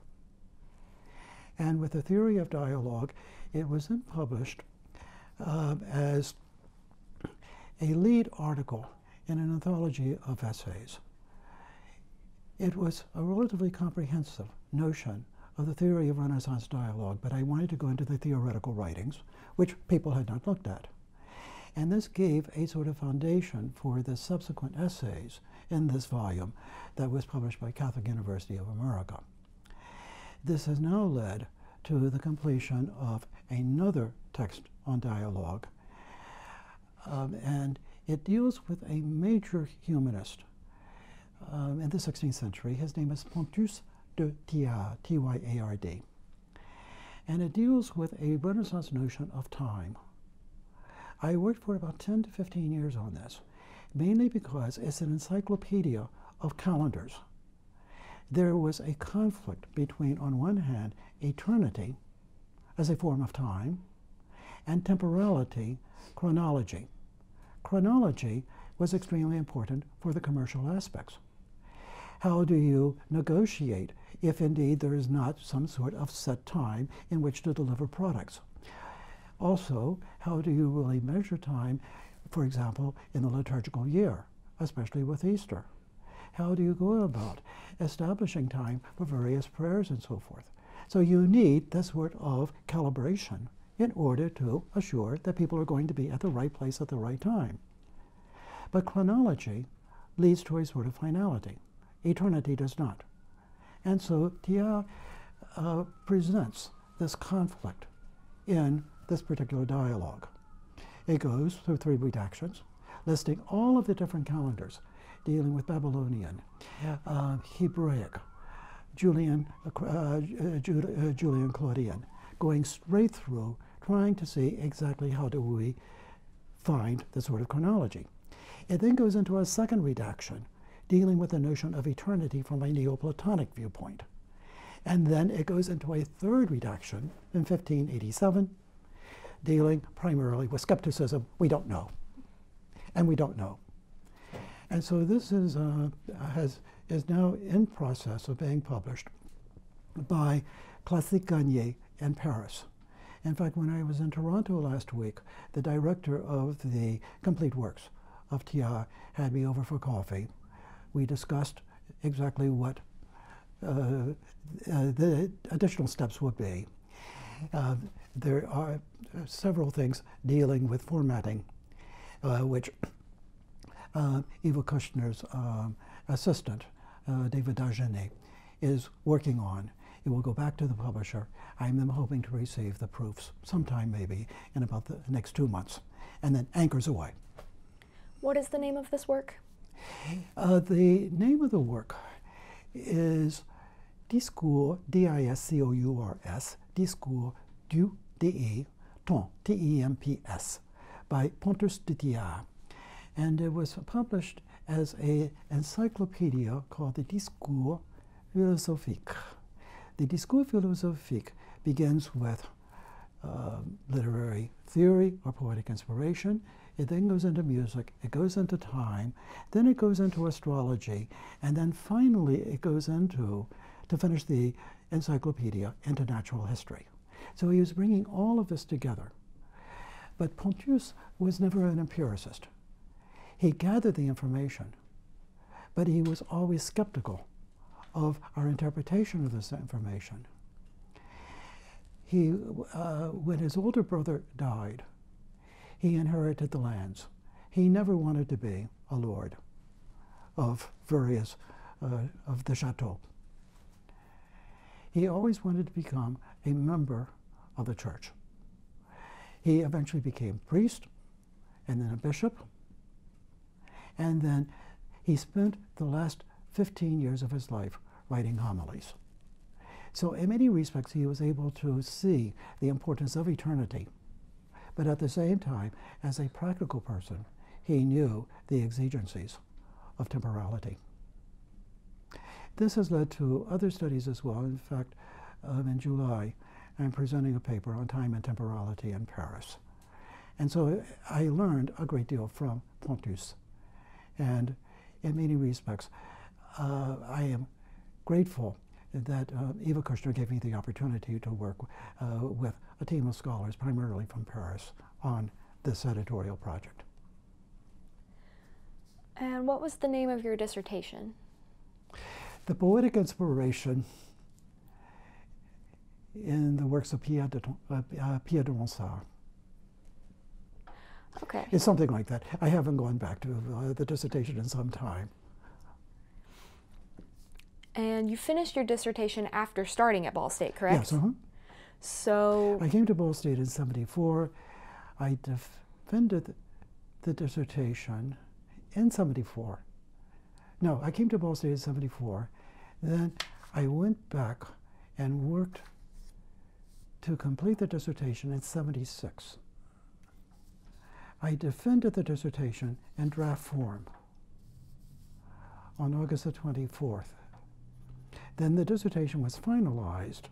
And with the theory of dialogue, it was then published as a lead article in an anthology of essays. It was a relatively comprehensive notion of the theory of Renaissance dialogue, but I wanted to go into the theoretical writings, which people had not looked at. And this gave a sort of foundation for the subsequent essays in this volume that was published by Catholic University of America. This has now led to the completion of another text on dialogue, and it deals with a major humanist in the 16th century. His name is Pontus de Tyard, T-Y-A-R-D. And it deals with a Renaissance notion of time. I worked for about 10 to 15 years on this, mainly because it's an encyclopedia of calendars. There was a conflict between, on one hand, eternity as a form of time, and temporality, chronology. Chronology was extremely important for the commercial aspects. How do you negotiate if indeed there is not some sort of set time in which to deliver products? Also, how do you really measure time, for example, in the liturgical year, especially with Easter? How do you go about establishing time for various prayers and so forth? So you need this sort of calibration in order to assure that people are going to be at the right place at the right time. But chronology leads to a sort of finality. Eternity does not. And so Tyard presents this conflict in this particular dialogue. It goes through 3 redactions, listing all of the different calendars dealing with Babylonian, Hebraic, Julian Claudian, going straight through, trying to see exactly how do we find the sort of chronology. It then goes into a second redaction, dealing with the notion of eternity from a Neoplatonic viewpoint. And then it goes into a third redaction in 1587, dealing primarily with skepticism. We don't know. And we don't know. And so this is now in process of being published by Classique Garnier in Paris. In fact, when I was in Toronto last week, the director of the Complete Works of TIA had me over for coffee. We discussed exactly what the additional steps would be. There are several things dealing with formatting, which Eva Kushner's assistant, David Dagenet, is working on. It will go back to the publisher. I'm hoping to receive the proofs sometime maybe in about the next 2 months, and then anchors away. What is the name of this work? The name of the work is Discours, D-I-S-C-O-U-R-S, Discours du Temps, T-E-M-P-S, by Pontus de Tia. And it was published as an encyclopedia called the Discours philosophique. The Discours philosophique begins with literary theory or poetic inspiration. It then goes into music, it goes into time, then it goes into astrology, and then finally it goes into, to finish the encyclopedia, into natural history. So he was bringing all of this together. But Pontus was never an empiricist. He gathered the information, but he was always skeptical of our interpretation of this information. He, when his older brother died, he inherited the lands. He never wanted to be a lord of various, of the chateau. He always wanted to become a member of the church. He eventually became priest, and then a bishop, and then he spent the last 15 years of his life writing homilies. So in many respects, he was able to see the importance of eternity. But at the same time, as a practical person, he knew the exigencies of temporality. This has led to other studies as well. In fact, in July, I'm presenting a paper on time and temporality in Paris. And so I learned a great deal from Pontus. And in many respects, I am grateful that Eva Kushner gave me the opportunity to work with a team of scholars, primarily from Paris, on this editorial project. And what was the name of your dissertation? The poetic inspiration in the works of Pierre de Ronsard. Okay. It's something like that. I haven't gone back to the dissertation in some time. And you finished your dissertation after starting at Ball State, correct? Yes, So I came to Ball State in '74. I defended the dissertation in '74. No, I came to Ball State in '74. Then I went back and worked to complete the dissertation in '76. I defended the dissertation in draft form on August the 24th. Then the dissertation was finalized,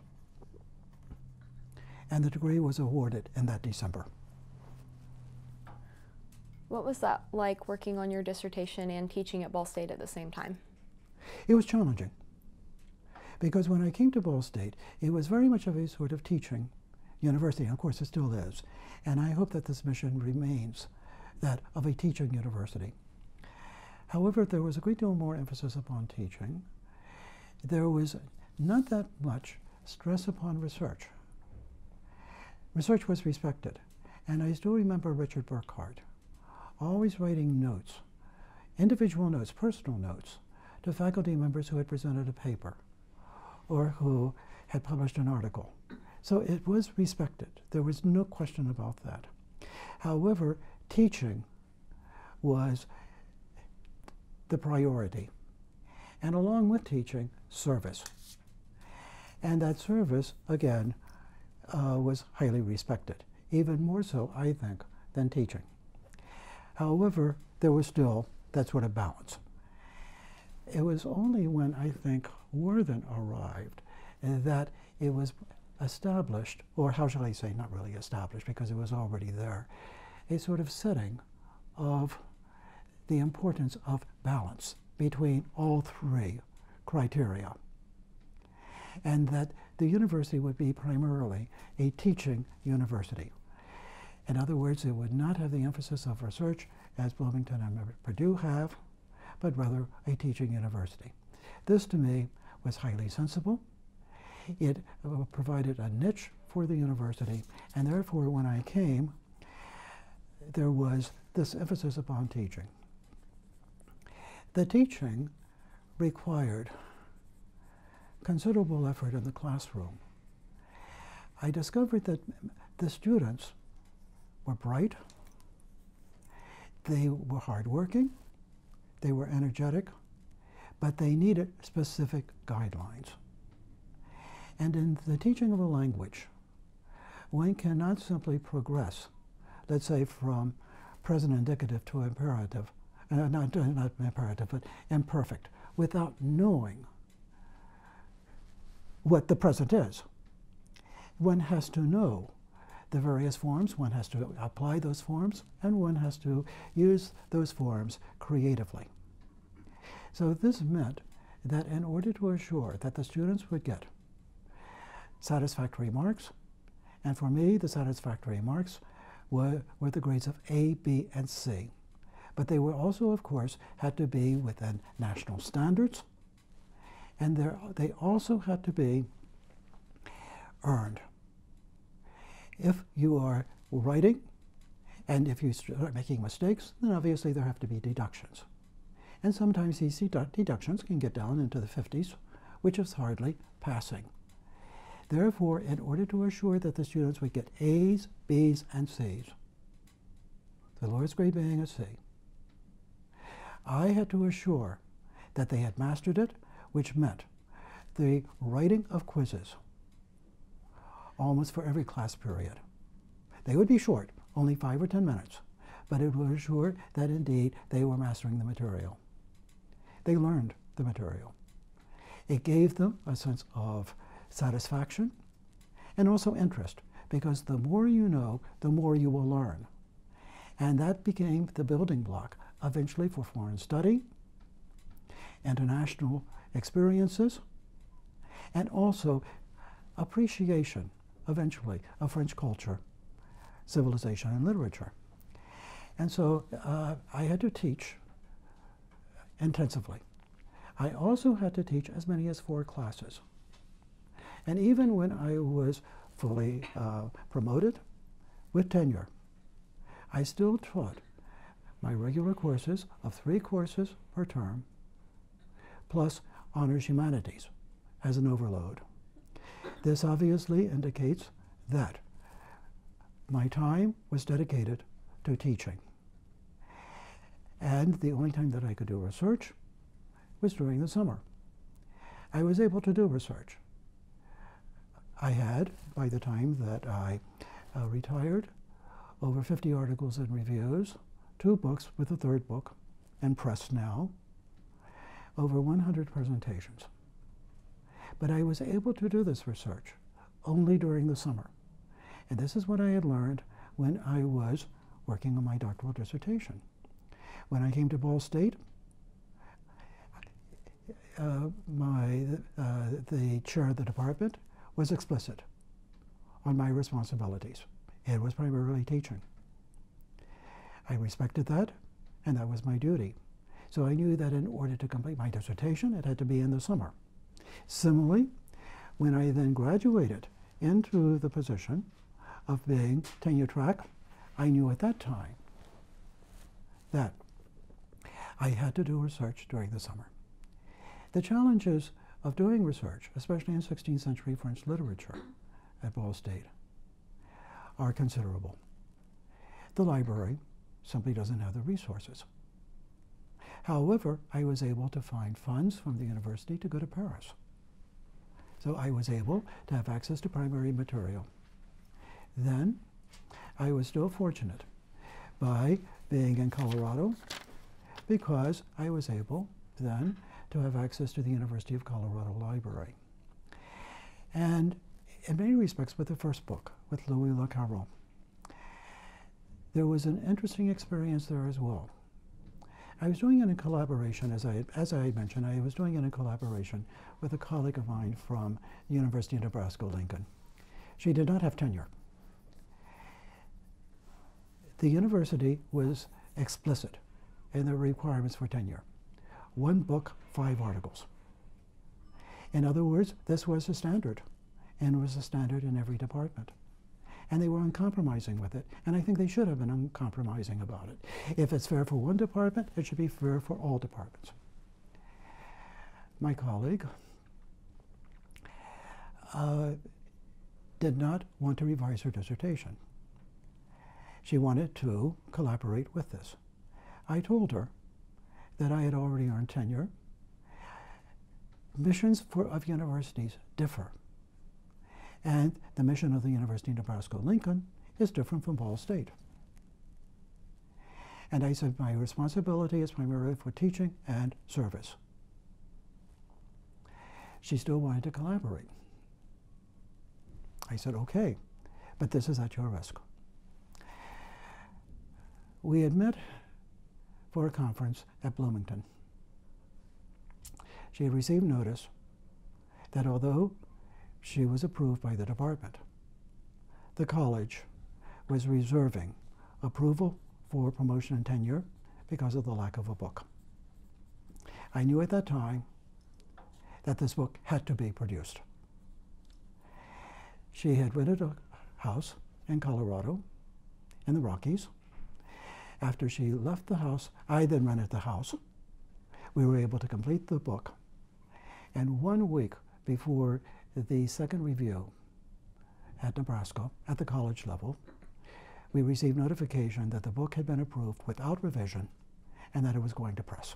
and the degree was awarded in that December. what was that like, working on your dissertation and teaching at Ball State at the same time? It was challenging, because when I came to Ball State, it was very much of a sort of teaching university, and of course it still is, and I hope that this mission remains that of a teaching university. However, there was a great deal more emphasis upon teaching. There was not that much stress upon research. Research was respected, and I still remember Richard Burkhardt always writing notes, individual notes, personal notes, to faculty members who had presented a paper or who had published an article. So it was respected. There was no question about that. However, teaching was the priority. And along with teaching, service. And that service, again, was highly respected, even more so, I think, than teaching. However, there was still that sort of balance. It was only when, I think, Worthen arrived that it was established, or how shall I say, not really established, because it was already there, a sort of setting of the importance of balance between all three criteria. And that the university would be primarily a teaching university. In other words, it would not have the emphasis of research as Bloomington and Purdue have, but rather a teaching university. This, to me, was highly sensible. It provided a niche for the university, and therefore, when I came, there was this emphasis upon teaching. The teaching required considerable effort in the classroom. I discovered that the students were bright, they were hardworking, they were energetic, but they needed specific guidelines. And in the teaching of a language, one cannot simply progress, let's say, from present indicative to imperative, not imperative, but imperfect, without knowing what the present is. One has to know the various forms, one has to apply those forms, and one has to use those forms creatively. So this meant that in order to assure that the students would get satisfactory marks, and for me, the satisfactory marks were the grades of A, B, and C. But they were also, of course, had to be within national standards, and they also had to be earned. If you are writing, and if you start making mistakes, then obviously there have to be deductions. And sometimes these deductions can get down into the 50s, which is hardly passing. Therefore, in order to assure that the students would get A's, B's, and C's, the lowest grade being a C, I had to assure that they had mastered it, which meant the writing of quizzes almost for every class period. They would be short, only 5 or 10 minutes, but it would assure that indeed they were mastering the material. They learned the material. It gave them a sense of satisfaction and also interest, because the more you know, the more you will learn. And that became the building block eventually for foreign study, international experiences, and also appreciation, eventually, of French culture, civilization, and literature. And so I had to teach intensively. I also had to teach as many as 4 classes. And even when I was fully promoted with tenure, I still taught my regular courses of 3 courses per term, plus honors humanities as an overload. This obviously indicates that my time was dedicated to teaching. And the only time that I could do research was during the summer. I was able to do research. I had, by the time that I retired, over 50 articles and reviews, 2 books with a 3rd book, and pressed now, over 100 presentations. But I was able to do this research only during the summer. And this is what I had learned when I was working on my doctoral dissertation. When I came to Ball State, the chair of the department was explicit on my responsibilities. It was primarily teaching. I respected that, and that was my duty. So I knew that in order to complete my dissertation, it had to be in the summer. Similarly, when I then graduated into the position of being tenure track, I knew at that time that I had to do research during the summer. The challenges of doing research, especially in 16th century French literature at Ball State, are considerable. The library simply doesn't have the resources. However, I was able to find funds from the university to go to Paris. So I was able to have access to primary material. Then, I was still fortunate by being in Colorado, because I was able then to have access to the University of Colorado Library. And in many respects, with the first book, with Louis Le Carrel, there was an interesting experience there as well. I was doing it in collaboration, as I mentioned, I was doing it in collaboration with a colleague of mine from the University of Nebraska-Lincoln. She did not have tenure. The university was explicit in the requirements for tenure. 1 book, 5 articles. In other words, this was a standard, and it was a standard in every department. And they were uncompromising with it, and I think they should have been uncompromising about it. If it's fair for one department, it should be fair for all departments. My colleague did not want to revise her dissertation. She wanted to collaborate with this. I told her that I had already earned tenure. Missions of universities differ. And the mission of the University of Nebraska-Lincoln is different from Ball State. And I said my responsibility is primarily for teaching and service. She still wanted to collaborate. I said, okay, but this is at your risk. We had met for a conference at Bloomington. She had received notice that although she was approved by the department, the college was reserving approval for promotion and tenure because of the lack of a book. I knew at that time that this book had to be produced. She had rented a house in Colorado, in the Rockies. After she left the house, I then rented the house. We were able to complete the book. And 1 week before the second review at Nebraska, at the college level, we received notification that the book had been approved without revision and that it was going to press.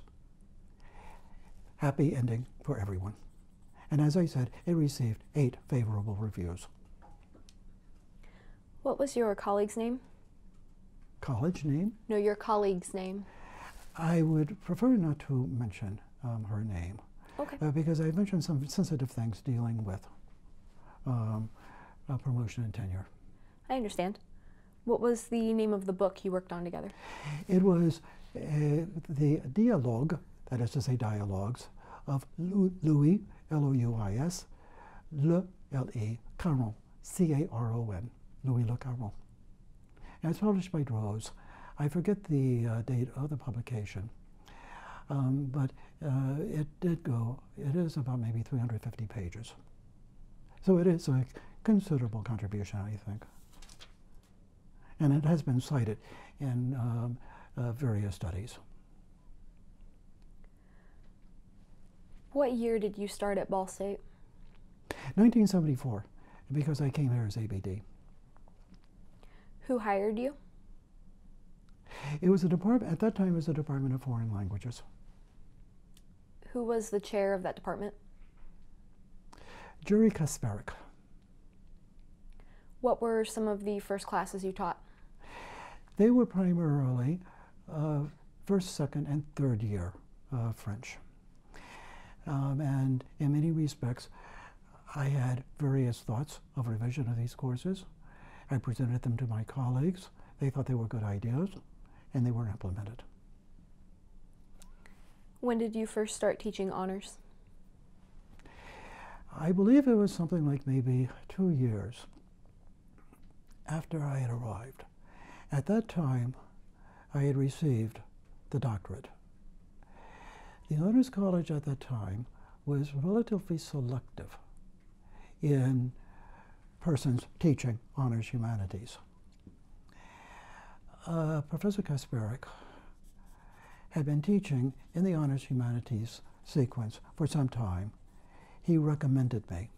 Happy ending for everyone. And as I said, it received 8 favorable reviews. What was your colleague's name? College name? No, your colleague's name. I would prefer not to mention her name. Okay. Because I mentioned some sensitive things dealing with promotion and tenure. I understand. What was the name of the book you worked on together? It was the dialogue, that is to say dialogues, of Louis, L-O-U-I-S, Le, L-E, Caron, C-A-R-O-N, Louis Le Caron. And it's published by Droz. I forget the date of the publication, but it is about maybe 350 pages. So it is a considerable contribution, I think. And it has been cited in various studies. What year did you start at Ball State? 1974, because I came here as ABD. Who hired you? It was a department, at that time it was the Department of Foreign Languages. Who was the chair of that department? Jerry Kasparek. What were some of the first classes you taught? They were primarily first, second, and third year French. And in many respects, I had various thoughts of revision of these courses. I presented them to my colleagues. They thought they were good ideas, and they were implemented. When did you first start teaching honors? I believe it was something like maybe 2 years after I had arrived. At that time, I had received the doctorate. The Honors College at that time was relatively selective in persons teaching honors humanities. Professor Kasparek had been teaching in the honors humanities sequence for some time. He recommended me,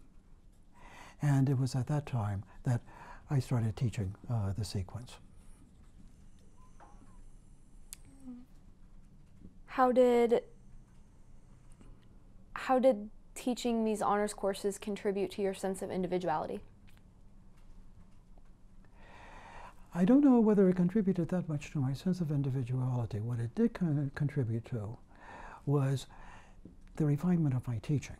and it was at that time that I started teaching the sequence. How did teaching these honors courses contribute to your sense of individuality? I don't know whether it contributed that much to my sense of individuality. What it did contribute to was the refinement of my teaching.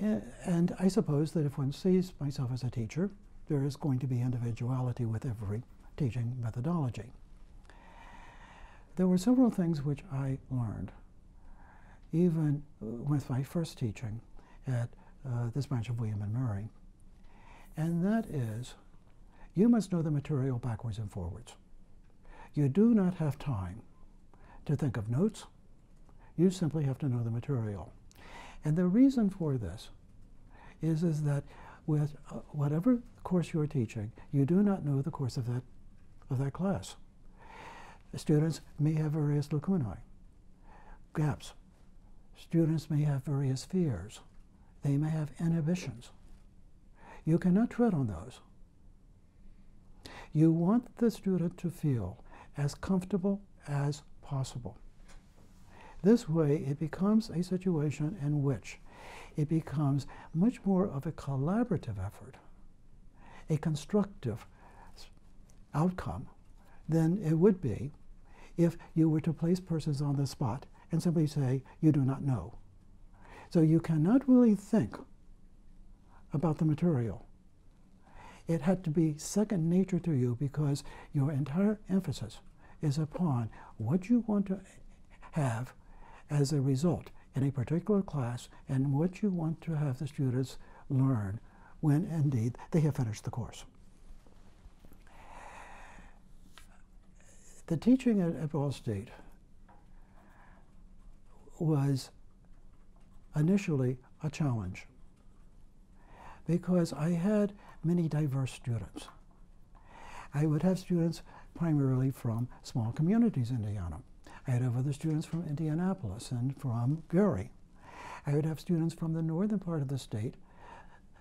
And I suppose that if one sees myself as a teacher, there is going to be individuality with every teaching methodology. there were several things which I learned, even with my first teaching at this branch of William and Mary, and that is, you must know the material backwards and forwards. You do not have time to think of notes. You simply have to know the material. And the reason for this is that with whatever course you're teaching, you do not know the course of that class. Students may have various lacunae, gaps. Students may have various fears. They may have inhibitions. You cannot tread on those. You want the student to feel as comfortable as possible. This way, it becomes a situation in which it becomes much more of a collaborative effort, a constructive outcome, than it would be if you were to place persons on the spot and simply say, you do not know. So you cannot really think about the material. It had to be second nature to you because your entire emphasis is upon what you want to have as a result in a particular class and what you want to have the students learn when indeed they have finished the course. The teaching at Ball State was initially a challenge because I had many diverse students. I would have students primarily from small communities in Indiana. I would have other students from Indianapolis and from Gary. I would have students from the northern part of the state,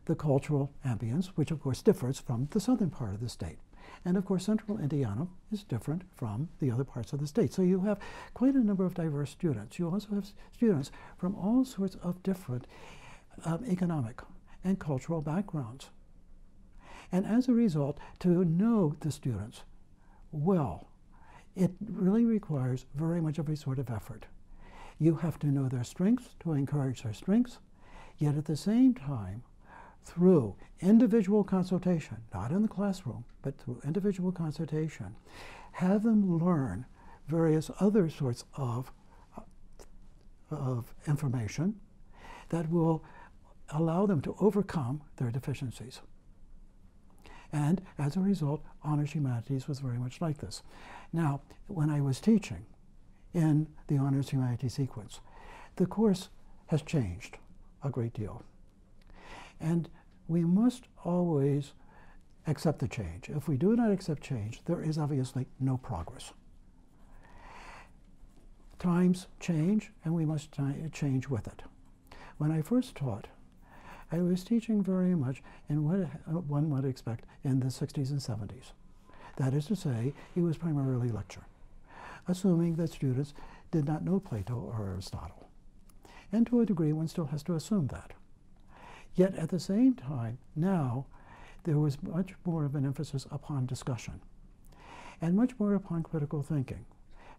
the cultural ambience, which of course differs from the southern part of the state. And of course, central Indiana is different from the other parts of the state. So you have quite a number of diverse students. You also have students from all sorts of different economic and cultural backgrounds. And as a result, to know the students well, it really requires very much of a sort of effort. You have to know their strengths to encourage their strengths, yet at the same time, through individual consultation, not in the classroom, but through individual consultation, have them learn various other sorts of information that will allow them to overcome their deficiencies. And as a result, Honors Humanities was very much like this. Now, when I was teaching in the Honors Humanities sequence, the course has changed a great deal. And we must always accept the change. If we do not accept change, there is obviously no progress. Times change, and we must change with it. When I first taught, I was teaching very much in what one would expect in the 60s and 70s. That is to say, it was primarily lecture, assuming that students did not know Plato or Aristotle. And to a degree, one still has to assume that. Yet at the same time, now, there was much more of an emphasis upon discussion and much more upon critical thinking.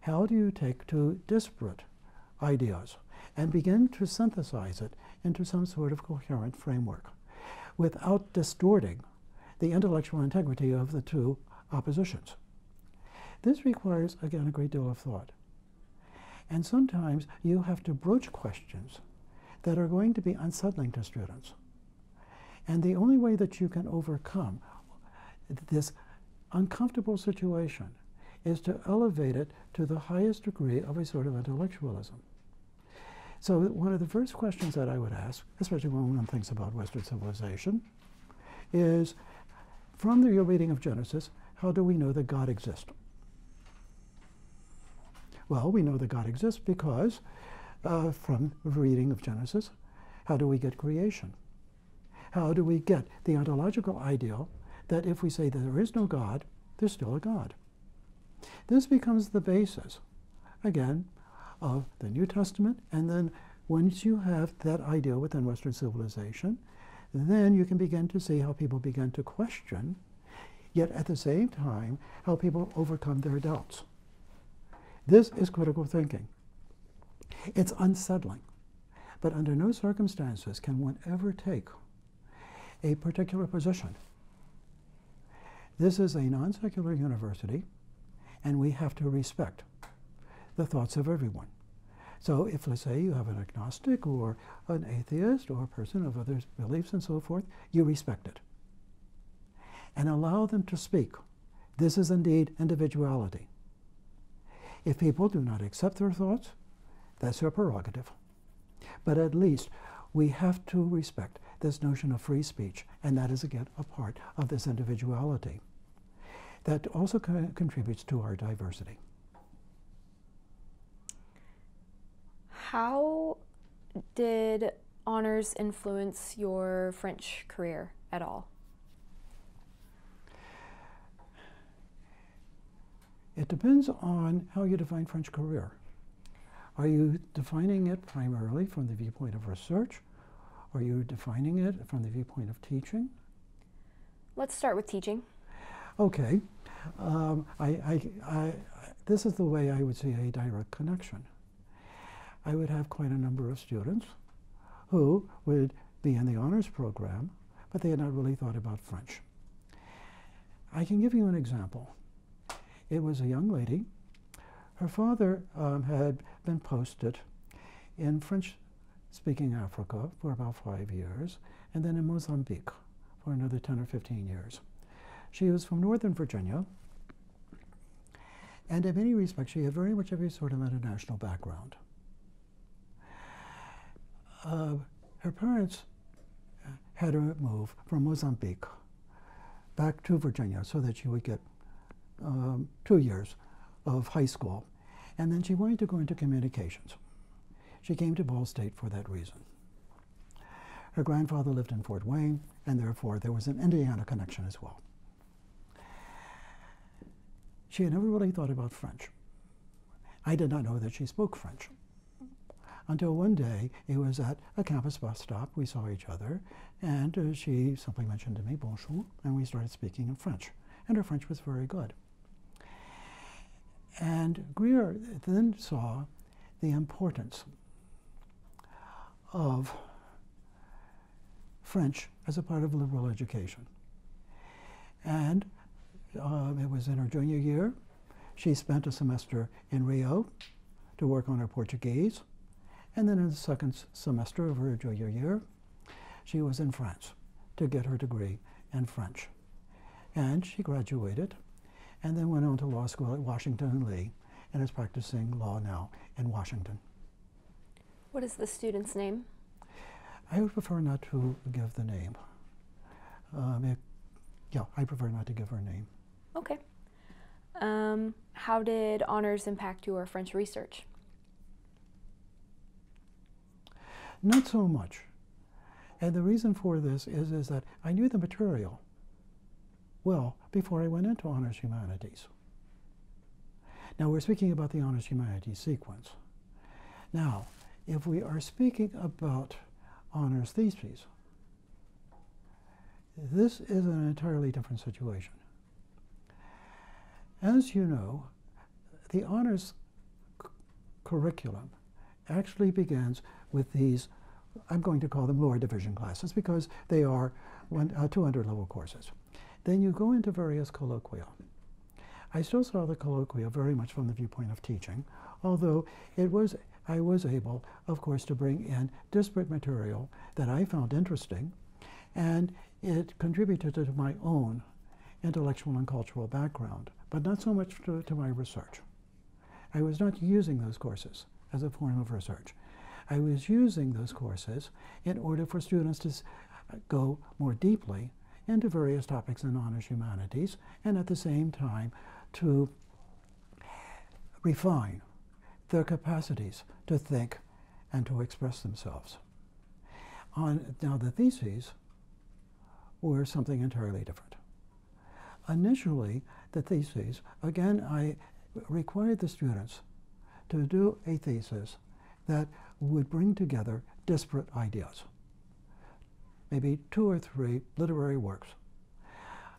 How do you take two disparate ideas and begin to synthesize it into some sort of coherent framework without distorting the intellectual integrity of the two oppositions? This requires, again, a great deal of thought. And sometimes you have to broach questions that are going to be unsettling to students. And the only way that you can overcome this uncomfortable situation is to elevate it to the highest degree of a sort of intellectualism. So one of the first questions that I would ask, especially when one thinks about Western civilization, is, from your reading of Genesis, how do we know that God exists? Well, we know that God exists because from reading of Genesis, how do we get creation? How do we get the ontological ideal that if we say that there is no God, there's still a God? This becomes the basis, again, of the New Testament, and then once you have that ideal within Western civilization, then you can begin to see how people begin to question, yet at the same time, how people overcome their doubts. This is critical thinking. It's unsettling, but under no circumstances can one ever take a particular position. This is a non-secular university, and we have to respect the thoughts of everyone. So if, let's say, you have an agnostic or an atheist or a person of other beliefs and so forth, you respect it and allow them to speak. This is indeed individuality. If people do not accept their thoughts, that's their prerogative. But at least we have to respect this notion of free speech, and that is, again, a part of this individuality that also contributes to our diversity. How did honors influence your French career at all? It depends on how you define French career. Are you defining it primarily from the viewpoint of research? Are you defining it from the viewpoint of teaching? Let's start with teaching. Okay. This is the way I would see a direct connection. I would have quite a number of students who would be in the honors program, but they had not really thought about French. I can give you an example. It was a young lady. Her father had been posted in French-speaking Africa for about 5 years, and then in Mozambique for another 10 or 15 years. She was from Northern Virginia, and in many respects, she had very much of a sort of international background. Her parents had her move from Mozambique back to Virginia so that she would get 2 years of high school, and then she wanted to go into communications. She came to Ball State for that reason. Her grandfather lived in Fort Wayne, and therefore there was an Indiana connection as well. She had never really thought about French. I did not know that she spoke French until one day it was at a campus bus stop. We saw each other, and she simply mentioned to me, bonjour, and we started speaking in French. And her French was very good. And Greer then saw the importance of French as a part of liberal education. And it was in her junior year. She spent a semester in Rio to work on her Portuguese. And then in the second semester of her junior year, she was in France to get her degree in French. And she graduated and then went on to law school at Washington and Lee and is practicing law now in Washington. What is the student's name? I would prefer not to give the name. I prefer not to give her name. Okay. How did honors impact your French research? Not so much. And the reason for this is that I knew the material well before I went into honors humanities. Now we're speaking about the honors humanities sequence. Now, if we are speaking about honors theses, this is an entirely different situation. As you know, the honors curriculum actually begins with these, I'm going to call them lower division classes because they are 200 level courses. Then you go into various colloquia. I still saw the colloquia very much from the viewpoint of teaching, although I was able, of course, to bring in disparate material that I found interesting, and it contributed to my own intellectual and cultural background, but not so much to my research. I was not using those courses as a form of research. I was using those courses in order for students to go more deeply into various topics in honors humanities, and at the same time to refine their capacities to think and to express themselves. Now the theses were something entirely different. Initially, the theses, again, I required the students to do a thesis that would bring together disparate ideas, maybe 2 or 3 literary works,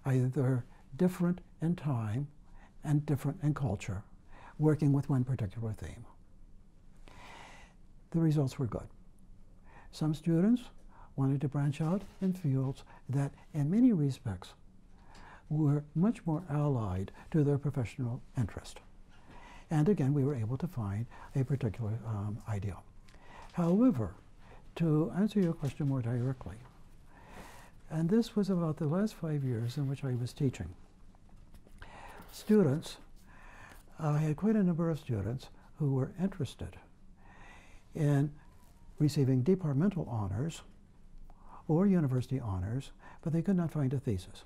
either different in time and different in culture, working with one particular theme. The results were good. Some students wanted to branch out in fields that, in many respects, were much more allied to their professional interest. And again, we were able to find a particular ideal. However, to answer your question more directly, and this was about the last 5 years in which I was teaching, students, I had quite a number of students who were interested in receiving departmental honors or university honors, but they could not find a thesis.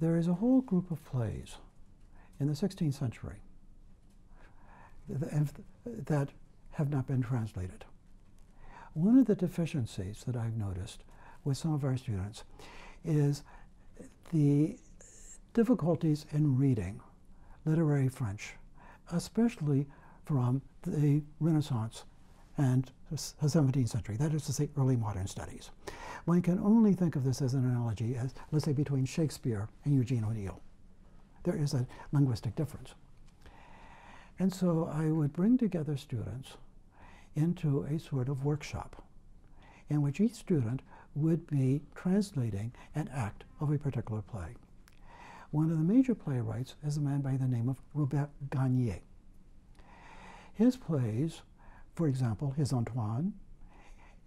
There is a whole group of plays in the 16th century that have not been translated. One of the deficiencies that I've noticed with some of our students is the difficulties in reading literary French, especially from the Renaissance and the 17th century, that is to say, early modern studies. One can only think of this as an analogy as, let's say, between Shakespeare and Eugene O'Neill. There is a linguistic difference. And so I would bring together students into a sort of workshop in which each student would be translating an act of a particular play. One of the major playwrights is a man by the name of Robert Garnier. His plays, for example, his Antoine,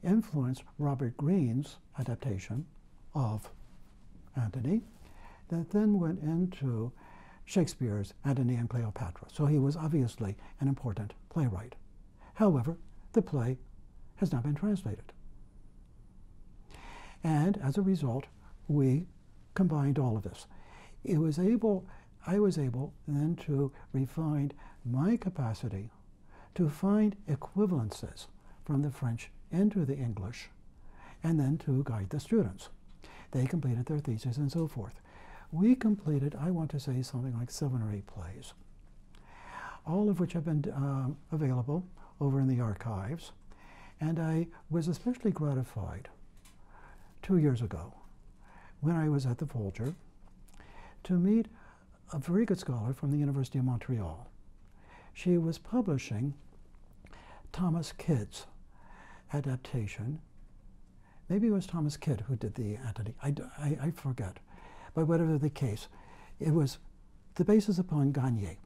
influenced Robert Greene's adaptation of Antony, that then went into Shakespeare's Antony and Cleopatra. So he was obviously an important playwright. However, the play has not been translated. And as a result, we combined all of this. I was able then to refine my capacity to find equivalences from the French into the English, and then to guide the students. They completed their thesis and so forth. We completed, I want to say, something like 7 or 8 plays, all of which have been available over in the archives. And I was especially gratified 2 years ago when I was at the Folger to meet a very good scholar from the University of Montreal. She was publishing Thomas Kidd's adaptation. Maybe it was Thomas Kidd who did the Antony. I forget. But whatever the case, it was the basis upon Garnier.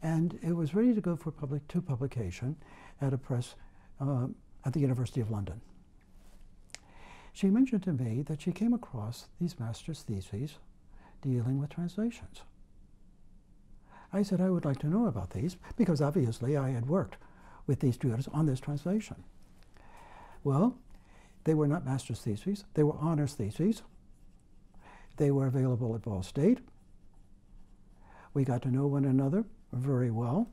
And it was ready to go for publication at a press at the University of London. She mentioned to me that she came across these master's theses dealing with translations. I said I would like to know about these because obviously I had worked with these students on this translation. Well, they were not master's theses, they were honors theses. They were available at Ball State. We got to know one another very well,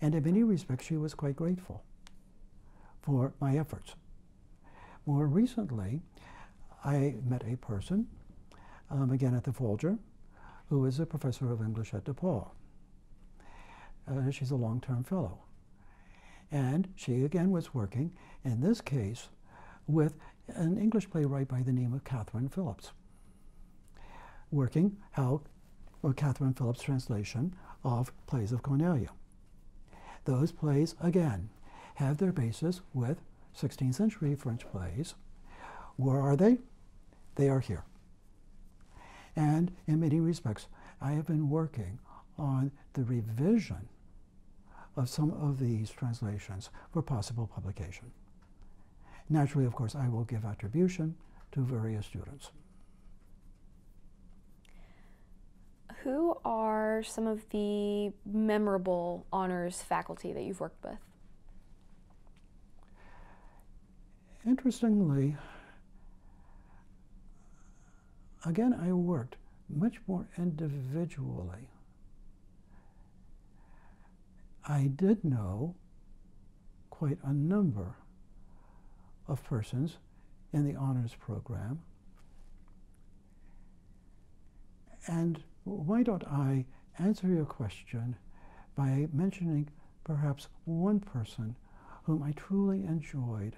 and in many respects she was quite grateful for my efforts. More recently, I met a person, again at the Folger, who is a professor of English at DePaul. She's a long-term fellow. And she again was working, in this case, with an English playwright by the name of Catherine Phillips, working how Catherine Phillips' translation of plays of Cornelia. Those plays, again, have their basis with 16th century French plays. Where are they? They are here. And in many respects, I have been working on the revision of some of these translations for possible publication. Naturally, of course, I will give attribution to various students. Who are some of the memorable honors faculty that you've worked with? Interestingly, again, I worked much more individually. I did know quite a number of persons in the honors program. And why don't I answer your question by mentioning perhaps one person whom I truly enjoyed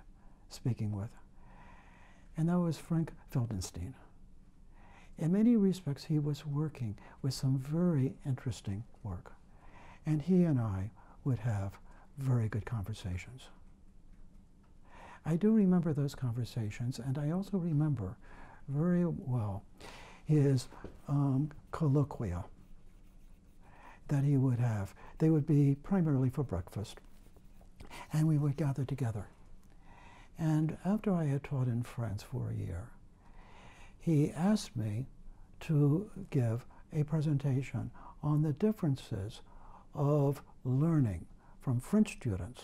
speaking with, and that was Frank Feldenstein. In many respects, he was working with some very interesting work, and he and I would have very good conversations. I do remember those conversations, and I also remember very well his colloquia that he would have. They would be primarily for breakfast, and we would gather together. And after I had taught in France for a year, he asked me to give a presentation on the differences of learning from French students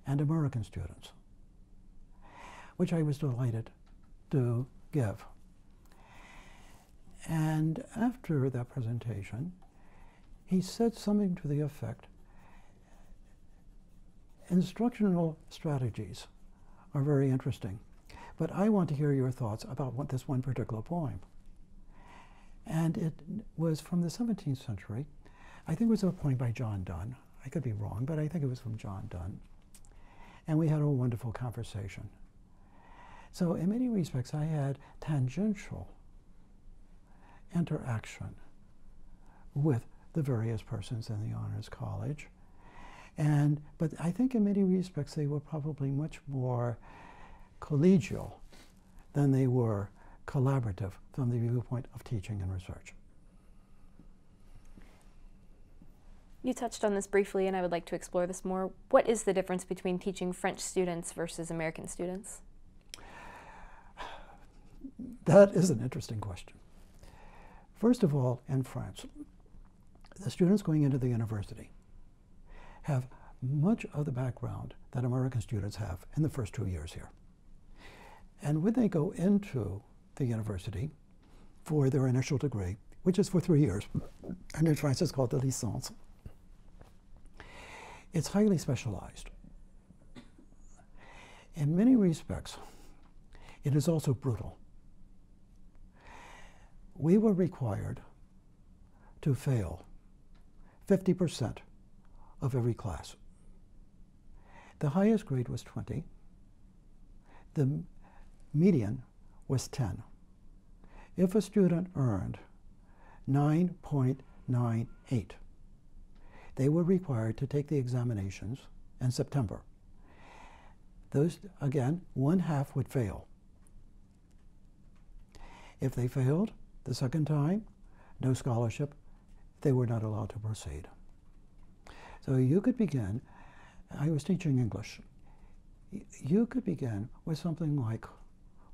and American students, which I was delighted to give. And after that presentation, he said something to the effect, instructional strategies are very interesting, but I want to hear your thoughts about this one particular poem. And it was from the 17th century. I think it was a poem by John Donne. I could be wrong, but I think it was from John Donne. And we had a wonderful conversation. So in many respects, I had tangential interaction with the various persons in the Honors College. But I think in many respects, they were probably much more collegial than they were collaborative from the viewpoint of teaching and research. You touched on this briefly, and I would like to explore this more. What is the difference between teaching French students versus American students? That is an interesting question. First of all, in France, the students going into the university have much of the background that American students have in the first 2 years here. And when they go into the university for their initial degree, which is for 3 years, and in France it's called the licence, it's highly specialized. In many respects, it is also brutal. We were required to fail 50% of every class. The highest grade was 20. The median was 10. If a student earned 9.98, they were required to take the examinations in September. Those, again, one half would fail. If they failed the second time, no scholarship, they were not allowed to proceed. So you could begin, I was teaching English, you could begin with something like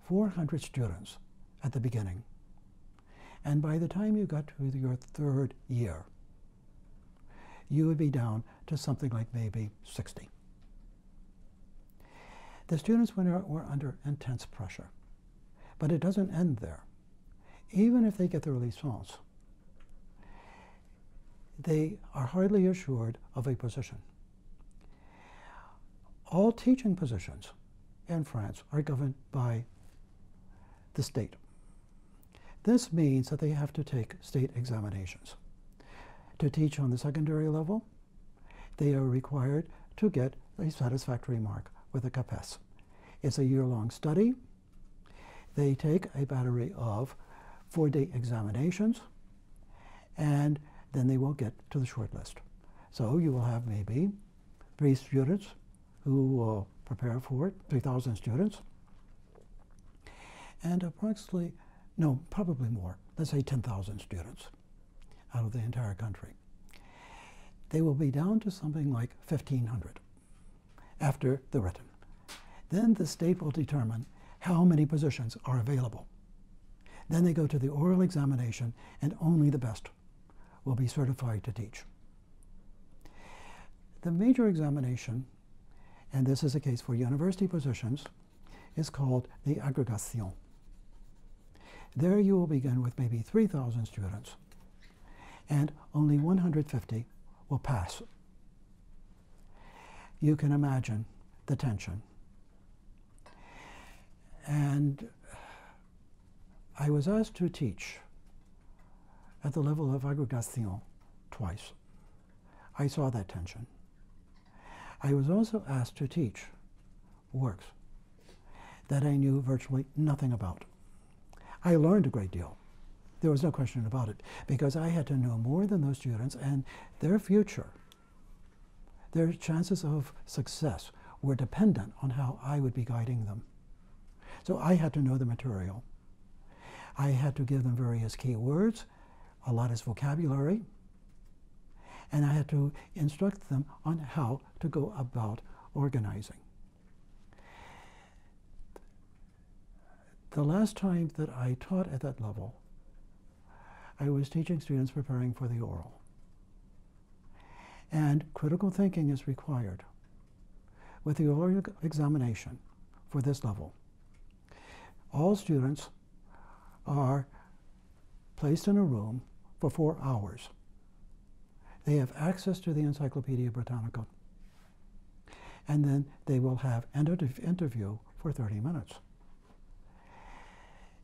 400 students at the beginning. And by the time you got to your third year, you would be down to something like maybe 60. The students were under intense pressure. But it doesn't end there. Even if they get their licence, they are hardly assured of a position. All teaching positions in France are governed by the state. This means that they have to take state examinations. To teach on the secondary level, they are required to get a satisfactory mark with a CAPES. It's a year-long study. They take a battery of 4-day examinations, and then they will get to the short list. So you will have maybe 3 students who will prepare for it, 3,000 students, and approximately, no, probably more, let's say 10,000 students out of the entire country. They will be down to something like 1,500 after the written. Then the state will determine how many positions are available. Then they go to the oral examination, and only the best will be certified to teach. The major examination, and this is a case for university positions, is called the agrégation. There you will begin with maybe 3,000 students, and only 150 will pass. You can imagine the tension. And I was asked to teach at the level of agrégation twice. I saw that tension. I was also asked to teach works that I knew virtually nothing about. I learned a great deal. There was no question about it, because I had to know more than those students, and their future, their chances of success were dependent on how I would be guiding them. So I had to know the material. I had to give them various key words, a lot of vocabulary, And I had to instruct them on how to go about organizing. The last time that I taught at that level, I was teaching students preparing for the oral. And critical thinking is required. With the oral examination for this level, all students are placed in a room for 4 hours. They have access to the Encyclopedia Britannica, and then they will have an interview for 30 minutes.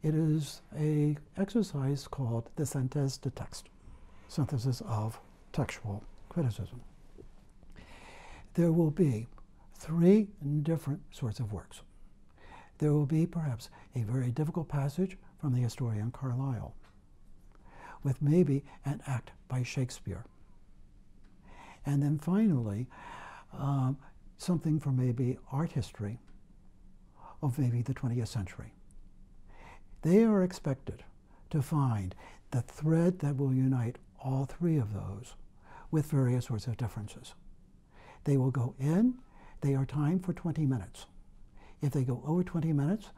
It is an exercise called the synthèse de texte, synthesis of textual criticism. There will be 3 different sorts of works. There will be perhaps a very difficult passage from the historian Carlyle, with maybe an act by Shakespeare. And then finally, something from maybe art history of maybe the 20th century. They are expected to find the thread that will unite all 3 of those with various sorts of differences. They will go in, they are timed for 20 minutes. If they go over 20 minutes,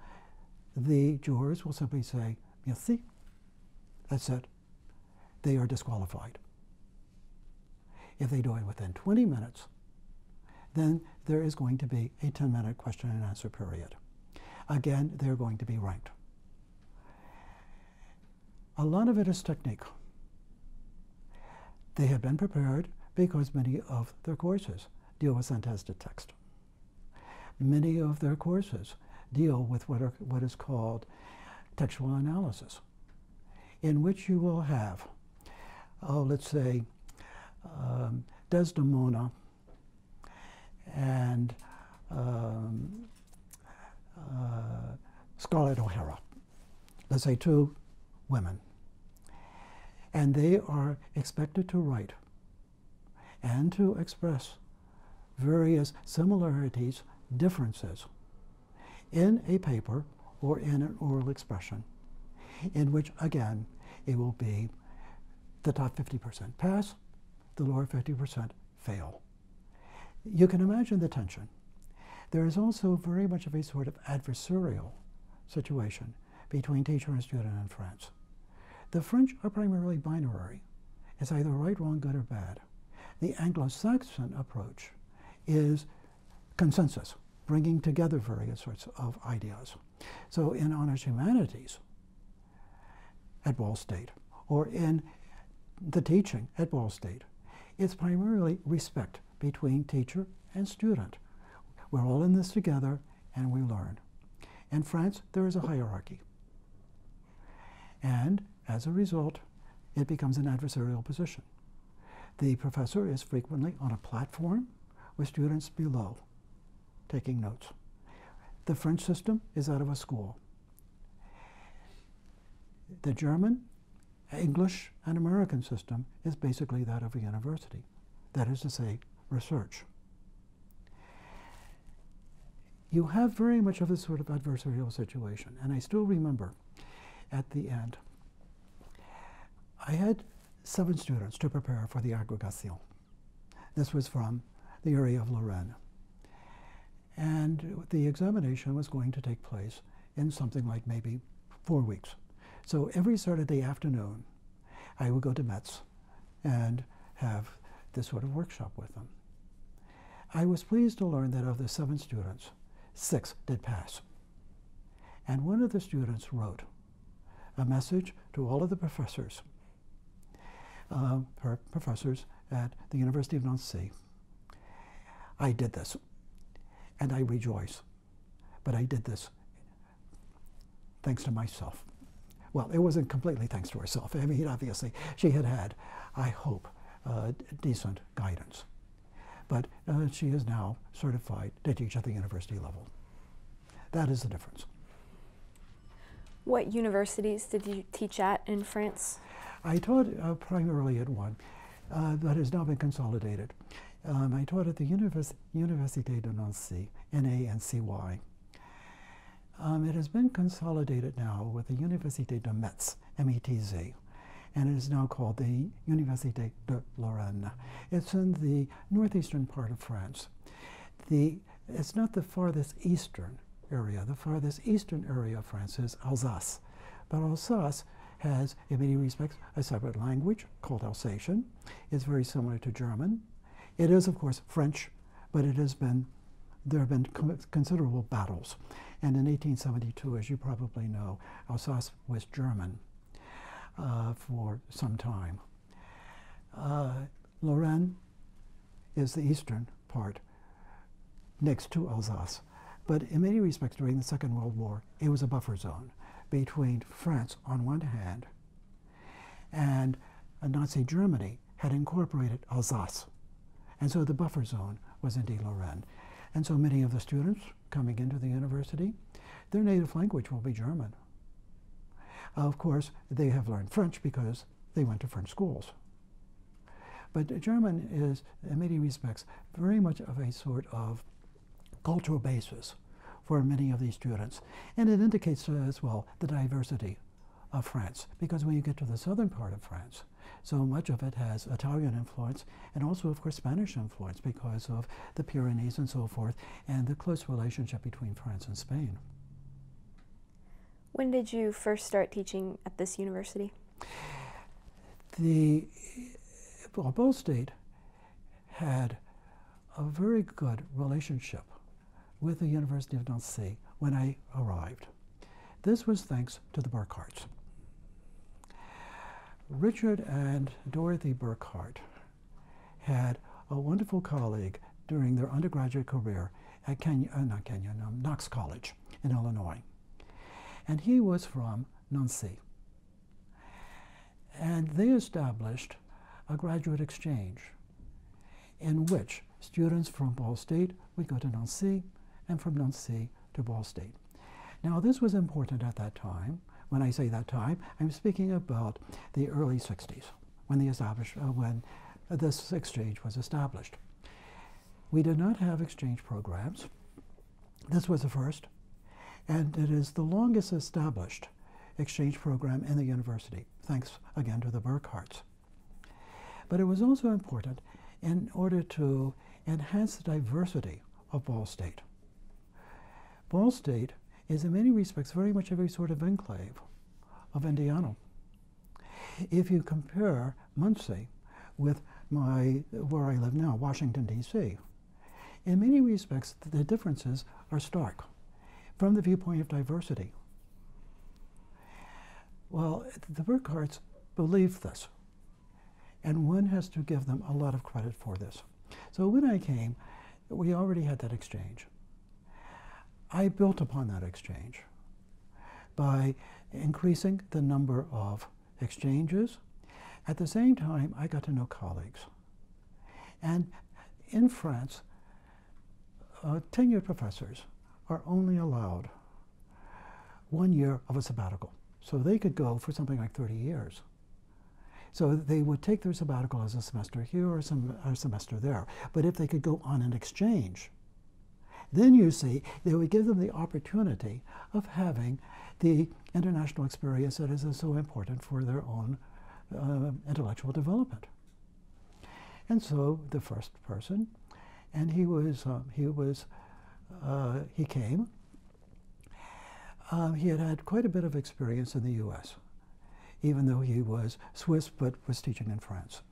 the jurors will simply say, merci, that's it. They are disqualified. If they do it within 20 minutes, then there is going to be a 10-minute question and answer period. Again, they're going to be ranked. A lot of it is technique. They have been prepared because many of their courses deal with synthèse de texte. Many of their courses deal with what is called textual analysis, in which you will have, let's say, Desdemona and Scarlett O'Hara, let's say 2 women. And they are expected to write and to express various similarities, differences in a paper or in an oral expression, in which, again, it will be the top 50% pass, the lower 50% fail. You can imagine the tension. There is also very much of a sort of adversarial situation between teacher and student in France. The French are primarily binary. It's either right, wrong, good, or bad. The Anglo-Saxon approach is consensus, bringing together various sorts of ideas. So in honors humanities at Ball State, or in the teaching at Ball State, it's primarily respect between teacher and student. We're all in this together, and we learn. In France, there is a hierarchy. And as a result, it becomes an adversarial position. The professor is frequently on a platform with students below taking notes. The French system is out of a school. The German, English, and American system is basically that of a university. That is to say, research. You have very much of a sort of adversarial situation. And I still remember at the end, I had 7 students to prepare for the agrégation. This was from the area of Lorraine. And the examination was going to take place in something like maybe 4 weeks. So every Saturday afternoon, I would go to Metz and have this sort of workshop with them. I was pleased to learn that of the 7 students, 6 did pass. And one of the students wrote a message to all of the professors, her professors at the University of Nancy. I did this, and I rejoice, but I did this thanks to myself. Well, it wasn't completely thanks to herself. I mean, obviously, she had had, I hope, decent guidance. But she is now certified to teach at the university level. That is the difference. What universities did you teach at in France? I taught primarily at one that has now been consolidated. I taught at the Université de Nancy, N-A-N-C-Y. It has been consolidated now with the Université de Metz, M-E-T-Z. and it is now called the Université de Lorraine. It's in the northeastern part of France. It's not the farthest eastern area. The farthest eastern area of France is Alsace. But Alsace has, in many respects, a separate language called Alsatian. It's very similar to German. It is, of course, French, but there have been considerable battles. And in 1872, as you probably know, Alsace was German for some time. Lorraine is the eastern part next to Alsace. But in many respects, during the Second World War, it was a buffer zone between France on one hand and Nazi Germany had incorporated Alsace. And so the buffer zone was indeed Lorraine. And so many of the students coming into the university, their native language will be German. Of course, they have learned French because they went to French schools. But German is, in many respects, very much of a sort of cultural basis for many of these students. And it indicates as well the diversity of France, because when you get to the southern part of France, so much of it has Italian influence and also, of course, Spanish influence because of the Pyrenees and so forth, and the close relationship between France and Spain. When did you first start teaching at this university? Ball State had a very good relationship with the University of Nancy when I arrived. This was thanks to the Burkharts. Richard and Dorothy Burkhart had a wonderful colleague during their undergraduate career at Knox College in Illinois. And he was from Nancy. And they established a graduate exchange in which students from Ball State would go to Nancy and from Nancy to Ball State. Now, this was important at that time. When I say that time, I'm speaking about the early 60s, when this exchange was established. We did not have exchange programs. This was the first, and it is the longest established exchange program in the university, thanks again to the Burkharts. But it was also important in order to enhance the diversity of Ball State. Ball State is in many respects very much a sort of enclave of Indiana. If you compare Muncie with where I live now, Washington, D.C., in many respects the differences are stark from the viewpoint of diversity. Well, the Burkharts believed this, and one has to give them a lot of credit for this. So when I came, we already had that exchange. I built upon that exchange by increasing the number of exchanges. At the same time, I got to know colleagues. And in France, tenured professors are only allowed 1 year of a sabbatical. So they could go for something like 30 years. So they would take their sabbatical as a semester here or a semester there. But if they could go on an exchange, then you see, they would give them the opportunity of having the international experience that is so important for their own intellectual development. And so the first person, and he came. He had had quite a bit of experience in the U.S., even though he was Swiss but was teaching in France.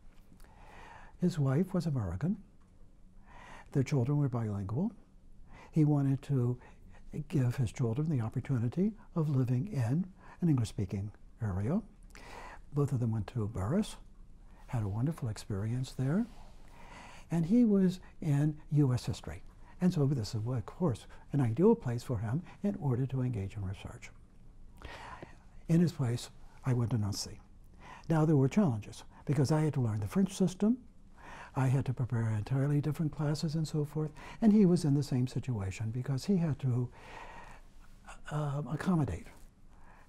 His wife was American. Their children were bilingual. He wanted to give his children the opportunity of living in an English-speaking area. Both of them went to Paris, had a wonderful experience there, and he was in U.S. history. And so this is, of course, an ideal place for him in order to engage in research. In his place, I went to Nancy. Now, there were challenges, because I had to learn the French system, I had to prepare entirely different classes and so forth, and he was in the same situation because he had to accommodate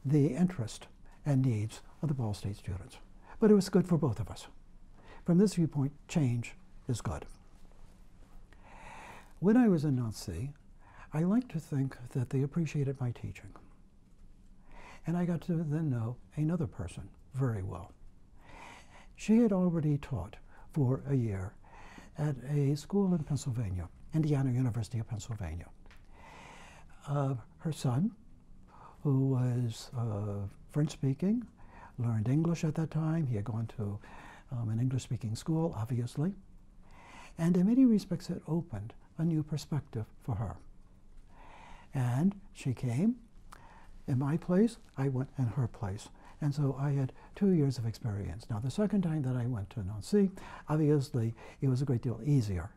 the interest and needs of the Ball State students. But it was good for both of us. From this viewpoint, change is good. When I was in Nancy, I like to think that they appreciated my teaching. And I got to then know another person very well. She had already taught for a year at a school in Pennsylvania, Indiana University of Pennsylvania. Her son, who was French-speaking, learned English at that time. He had gone to an English-speaking school, obviously. And in many respects, it opened a new perspective for her. And she came in my place, I went in her place. And so I had 2 years of experience. Now, the second time that I went to Nancy, obviously, it was a great deal easier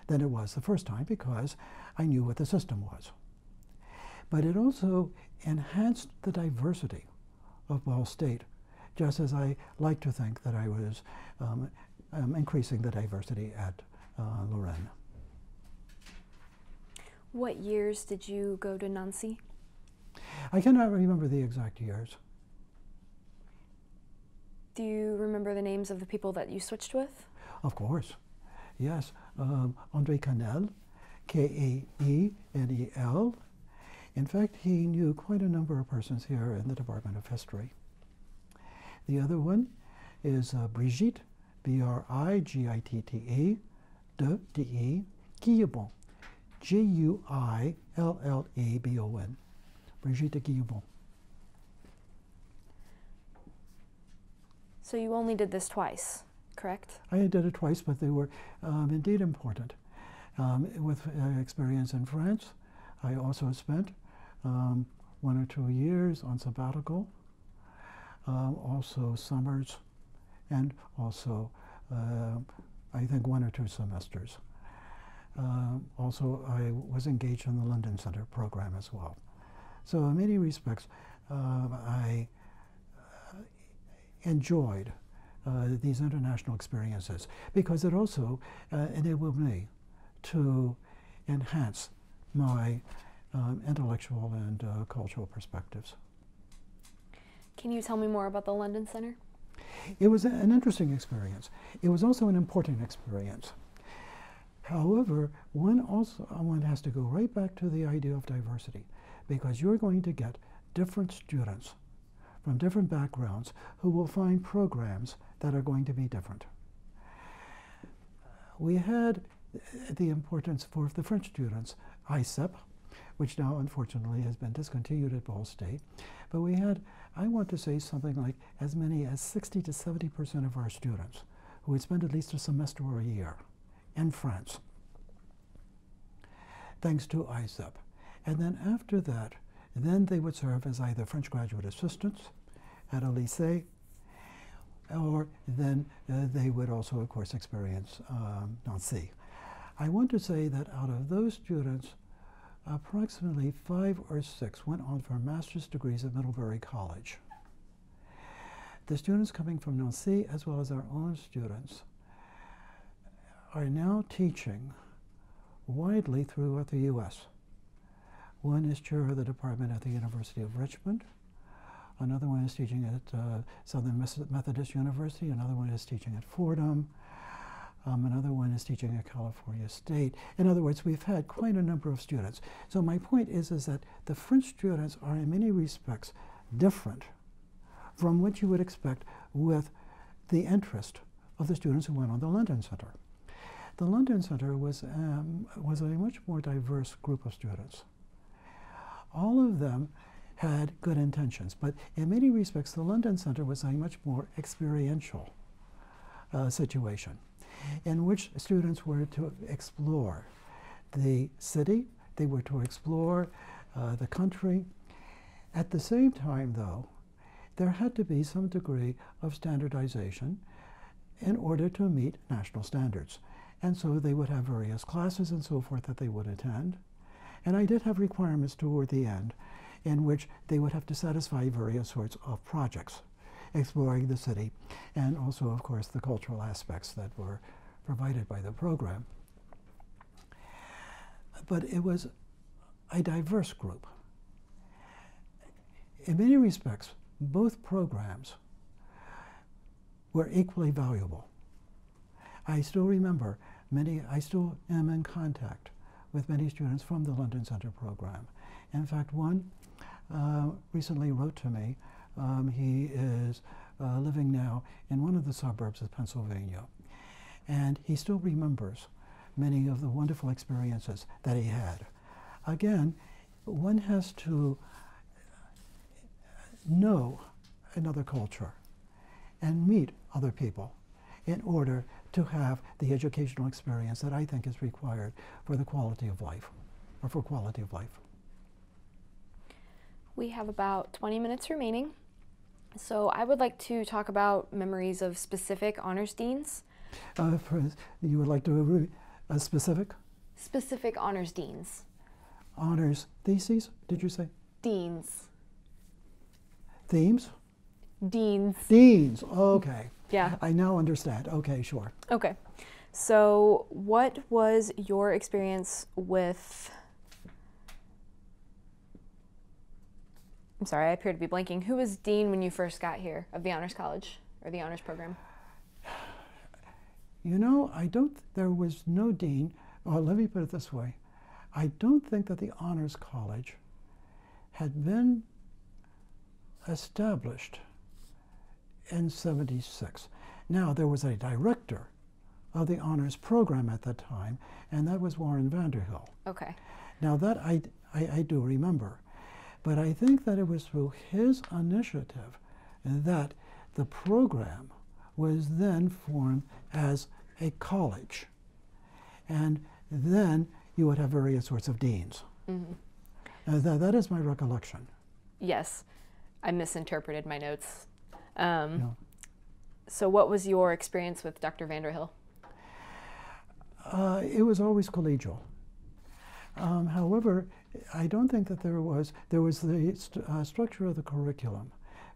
than it was the first time because I knew what the system was. But it also enhanced the diversity of Ball State, just as I like to think that I was increasing the diversity at Lorraine. What years did you go to Nancy? I cannot remember the exact years. Do you remember the names of the people that you switched with? Of course, yes. André Gunnell, K-A-E-N-E-L. In fact, he knew quite a number of persons here in the Department of History. The other one is Brigitte, B-R-I-G-I-T-T-E, de D-E, Gilman, G-U-I-L-L-E-B-O-N, Brigitte Gilman. So you only did this twice, correct? I did it twice, but they were indeed important. With experience in France, I also spent 1 or 2 years on sabbatical, also summers, and also I think 1 or 2 semesters. Also, I was engaged in the London Center program as well. So in many respects, I enjoyed these international experiences because it also enabled me to enhance my intellectual and cultural perspectives. Can you tell me more about the London Center? It was an interesting experience. It was also an important experience. However, one has to go right back to the idea of diversity because you're going to get different students from different backgrounds who will find programs that are going to be different. We had the importance for the French students, ICEP, which now unfortunately has been discontinued at Ball State, but we had, I want to say, something like as many as 60 to 70% of our students who would spend at least a semester or a year in France, thanks to ICEP. And then after that, then they would serve as either French graduate assistants at a lycée, or then they would also, of course, experience Nancy. I want to say that out of those students, approximately 5 or 6 went on for master's degrees at Middlebury College. The students coming from Nancy, as well as our own students, are now teaching widely throughout the U.S. One is chair of the department at the University of Richmond. Another one is teaching at Southern Methodist University. Another one is teaching at Fordham. Another one is teaching at California State. In other words, we've had quite a number of students. So my point is that the French students are in many respects different from what you would expect with the interest of the students who went on the London Center. The London Center was a much more diverse group of students. All of them had good intentions, but in many respects, the London Center was a much more experiential situation in which students were to explore the city, they were to explore the country. At the same time, though, there had to be some degree of standardization in order to meet national standards. And so they would have various classes and so forth that they would attend. And I did have requirements toward the end in which they would have to satisfy various sorts of projects, exploring the city, and also, of course, the cultural aspects that were provided by the program. But it was a diverse group. In many respects, both programs were equally valuable. I still remember I still am in contact with many students from the London Center program. In fact, one recently wrote to me. He is living now in one of the suburbs of Pennsylvania. And he still remembers many of the wonderful experiences that he had. Again, one has to know another culture and meet other people in order to have the educational experience that I think is required for the quality of life, or for quality of life. We have about 20 minutes remaining. So I would like to talk about memories of specific honors deans. You would like to a specific? Specific honors deans. Honors theses, did you say? Deans. Themes? Deans. Deans, okay. Yeah. I now understand. Okay, sure. Okay. So what was your experience with, I'm sorry, I appear to be blanking. Who was dean when you first got here of the Honors College or the honors program? You know, there was no dean. Well, let me put it this way. I don't think that the Honors College had been established in '76. Now, there was a director of the honors program at that time, and that was Warren Vanderhill. Okay. Now, that I do remember. But I think that it was through his initiative that the program was then formed as a college. And then you would have various sorts of deans. Mm-hmm. That is my recollection. Yes, I misinterpreted my notes. No. So what was your experience with Dr. Vanderhill? It was always collegial. However, I don't think that there was the structure of the curriculum,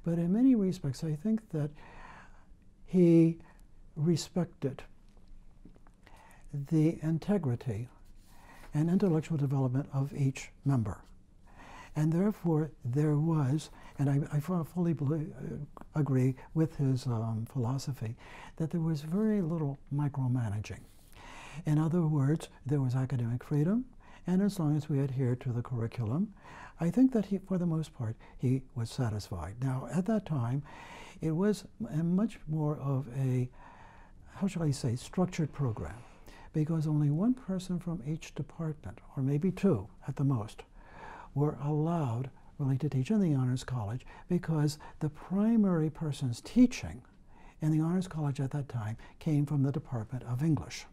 but in many respects I think that he respected the integrity and intellectual development of each member. And therefore there was, and I fully agree with his philosophy, that there was very little micromanaging. In other words, there was academic freedom, and as long as we adhered to the curriculum, I think that for the most part, he was satisfied. Now, at that time, it was much more of a, how shall I say, structured program, because only one person from each department, or maybe two at the most, were allowed really to teach in the Honors College, because the primary persons teaching in the Honors College at that time came from the Department of English.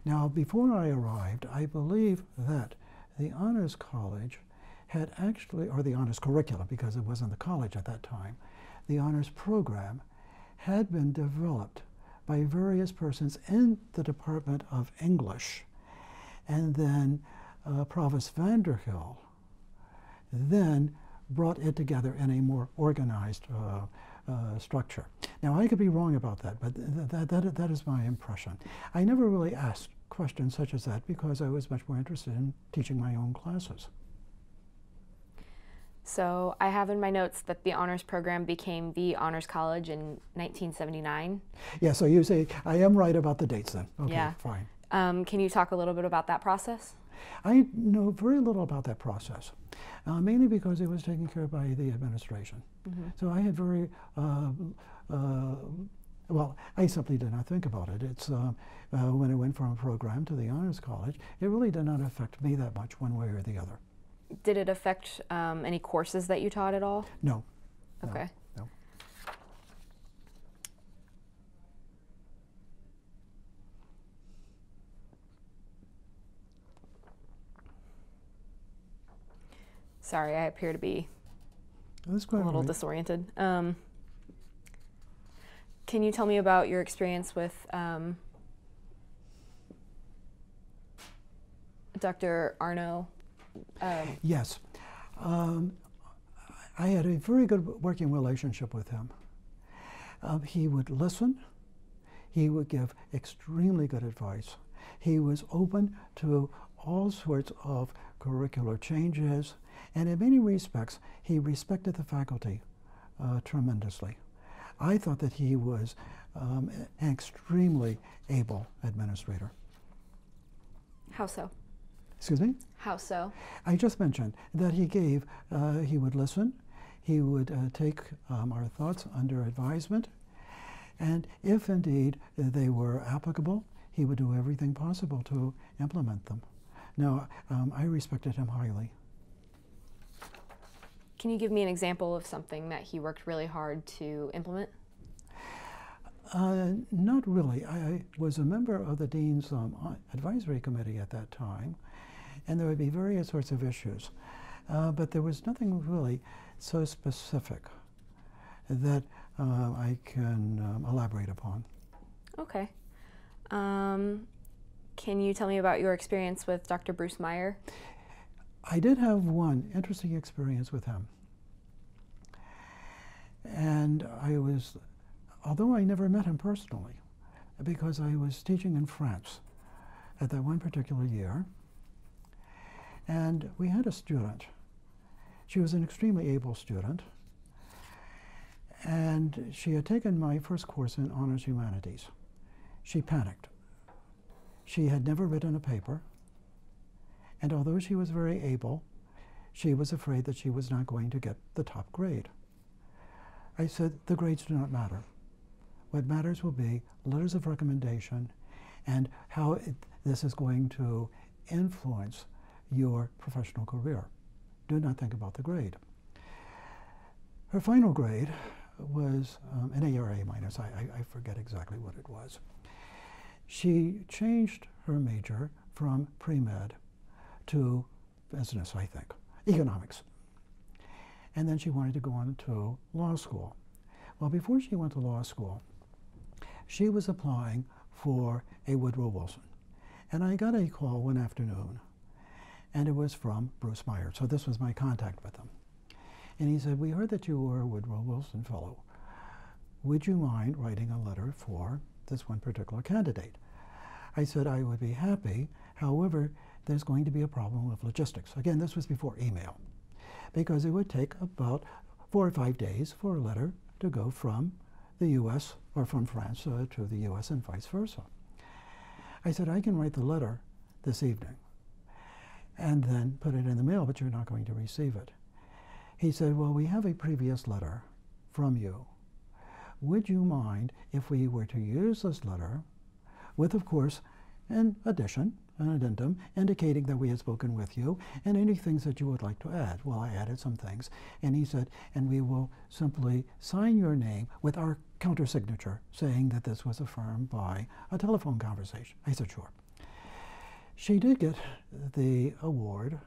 Now, before I arrived, I believe that the Honors College had actually, or the Honors Curriculum, because it wasn't the college at that time, the Honors Program had been developed by various persons in the Department of English. And then Provost Vanderhill then brought it together in a more organized structure. Now, I could be wrong about that, but that is my impression. I never really asked questions such as that because I was much more interested in teaching my own classes. So I have in my notes that the honors program became the Honors College in 1979. Yeah, so you say, I am right about the dates then. Okay, yeah. Fine. Can you talk a little bit about that process? I know very little about that process, mainly because it was taken care of by the administration. Mm-hmm. So I had very, well, I simply did not think about it. It's when it went from a program to the Honors College, it really did not affect me that much one way or the other. Did it affect any courses that you taught at all? No. Okay. No. Sorry, I appear to be That's quite a little disoriented. Can you tell me about your experience with Dr. Arno? Yes. I had a very good working relationship with him. He would listen. He would give extremely good advice. He was open to all sorts of curricular changes, and in many respects, he respected the faculty tremendously. I thought that he was an extremely able administrator. How so? Excuse me? How so? I just mentioned that he would listen, He would take our thoughts under advisement, and if indeed they were applicable, he would do everything possible to implement them. Now, I respected him highly. Can you give me an example of something that he worked really hard to implement? Not really. I was a member of the Dean's Advisory Committee at that time, and there would be various sorts of issues. But there was nothing really so specific that I can elaborate upon. Okay. Can you tell me about your experience with Dr. Bruce Meyer? I did have one interesting experience with him. And although I never met him personally, because I was teaching in France at that one particular year, and we had a student. She was an extremely able student, and she had taken my first course in Honors Humanities. She panicked. She had never written a paper, and although she was very able, she was afraid that she was not going to get the top grade. I said, the grades do not matter. What matters will be letters of recommendation and how this is going to influence your professional career. Do not think about the grade. Her final grade was an A or A minus. I forget exactly what it was. She changed her major from pre-med to business, I think, economics. And then she wanted to go on to law school. Well, before she went to law school, she was applying for a Woodrow Wilson. And I got a call one afternoon, and it was from Bruce Meyer. So this was my contact with him. And he said, we heard that you were a Woodrow Wilson Fellow. Would you mind writing a letter for this one particular candidate? I said, I would be happy. However, there's going to be a problem with logistics. Again, this was before email, because it would take about 4 or 5 days for a letter to go from the U.S. or from France to the U.S. and vice versa. I said, I can write the letter this evening and then put it in the mail, but you're not going to receive it. He said, well, we have a previous letter from you. Would you mind if we were to use this letter with, of course, an addition, an addendum, indicating that we had spoken with you, and any things that you would like to add? Well, I added some things, and he said, and we will simply sign your name with our countersignature, saying that this was affirmed by a telephone conversation. I said, sure. She did get the award.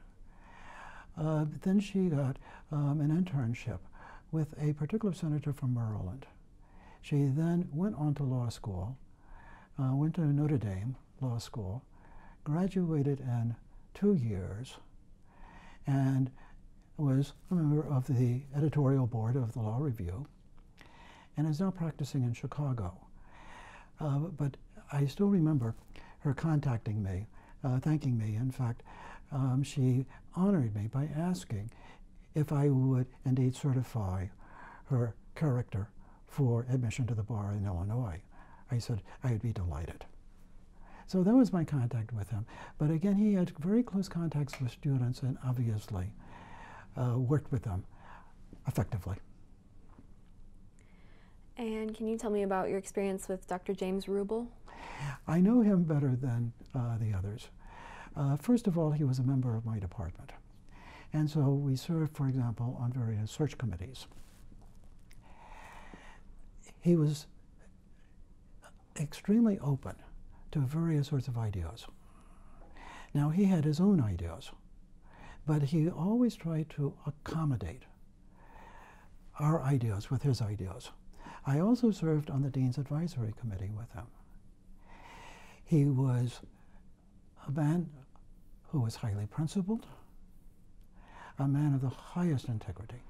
Then she got an internship with a particular senator from Maryland. She then went on to law school, went to Notre Dame Law School, graduated in 2 years, and was a member of the editorial board of the Law Review, and is now practicing in Chicago. But I still remember her contacting me, thanking me. In fact, she honored me by asking if I would indeed certify her character for admission to the bar in Illinois. I said I would be delighted. So that was my contact with him. But again, he had very close contacts with students and obviously worked with them effectively. And can you tell me about your experience with Dr. James Rubel? I know him better than the others. First of all, he was a member of my department. And so we served, for example, on various search committees. He was extremely open to various sorts of ideas. Now, he had his own ideas, but he always tried to accommodate our ideas with his ideas. I also served on the Dean's Advisory Committee with him. He was a man who was highly principled, a man of the highest integrity.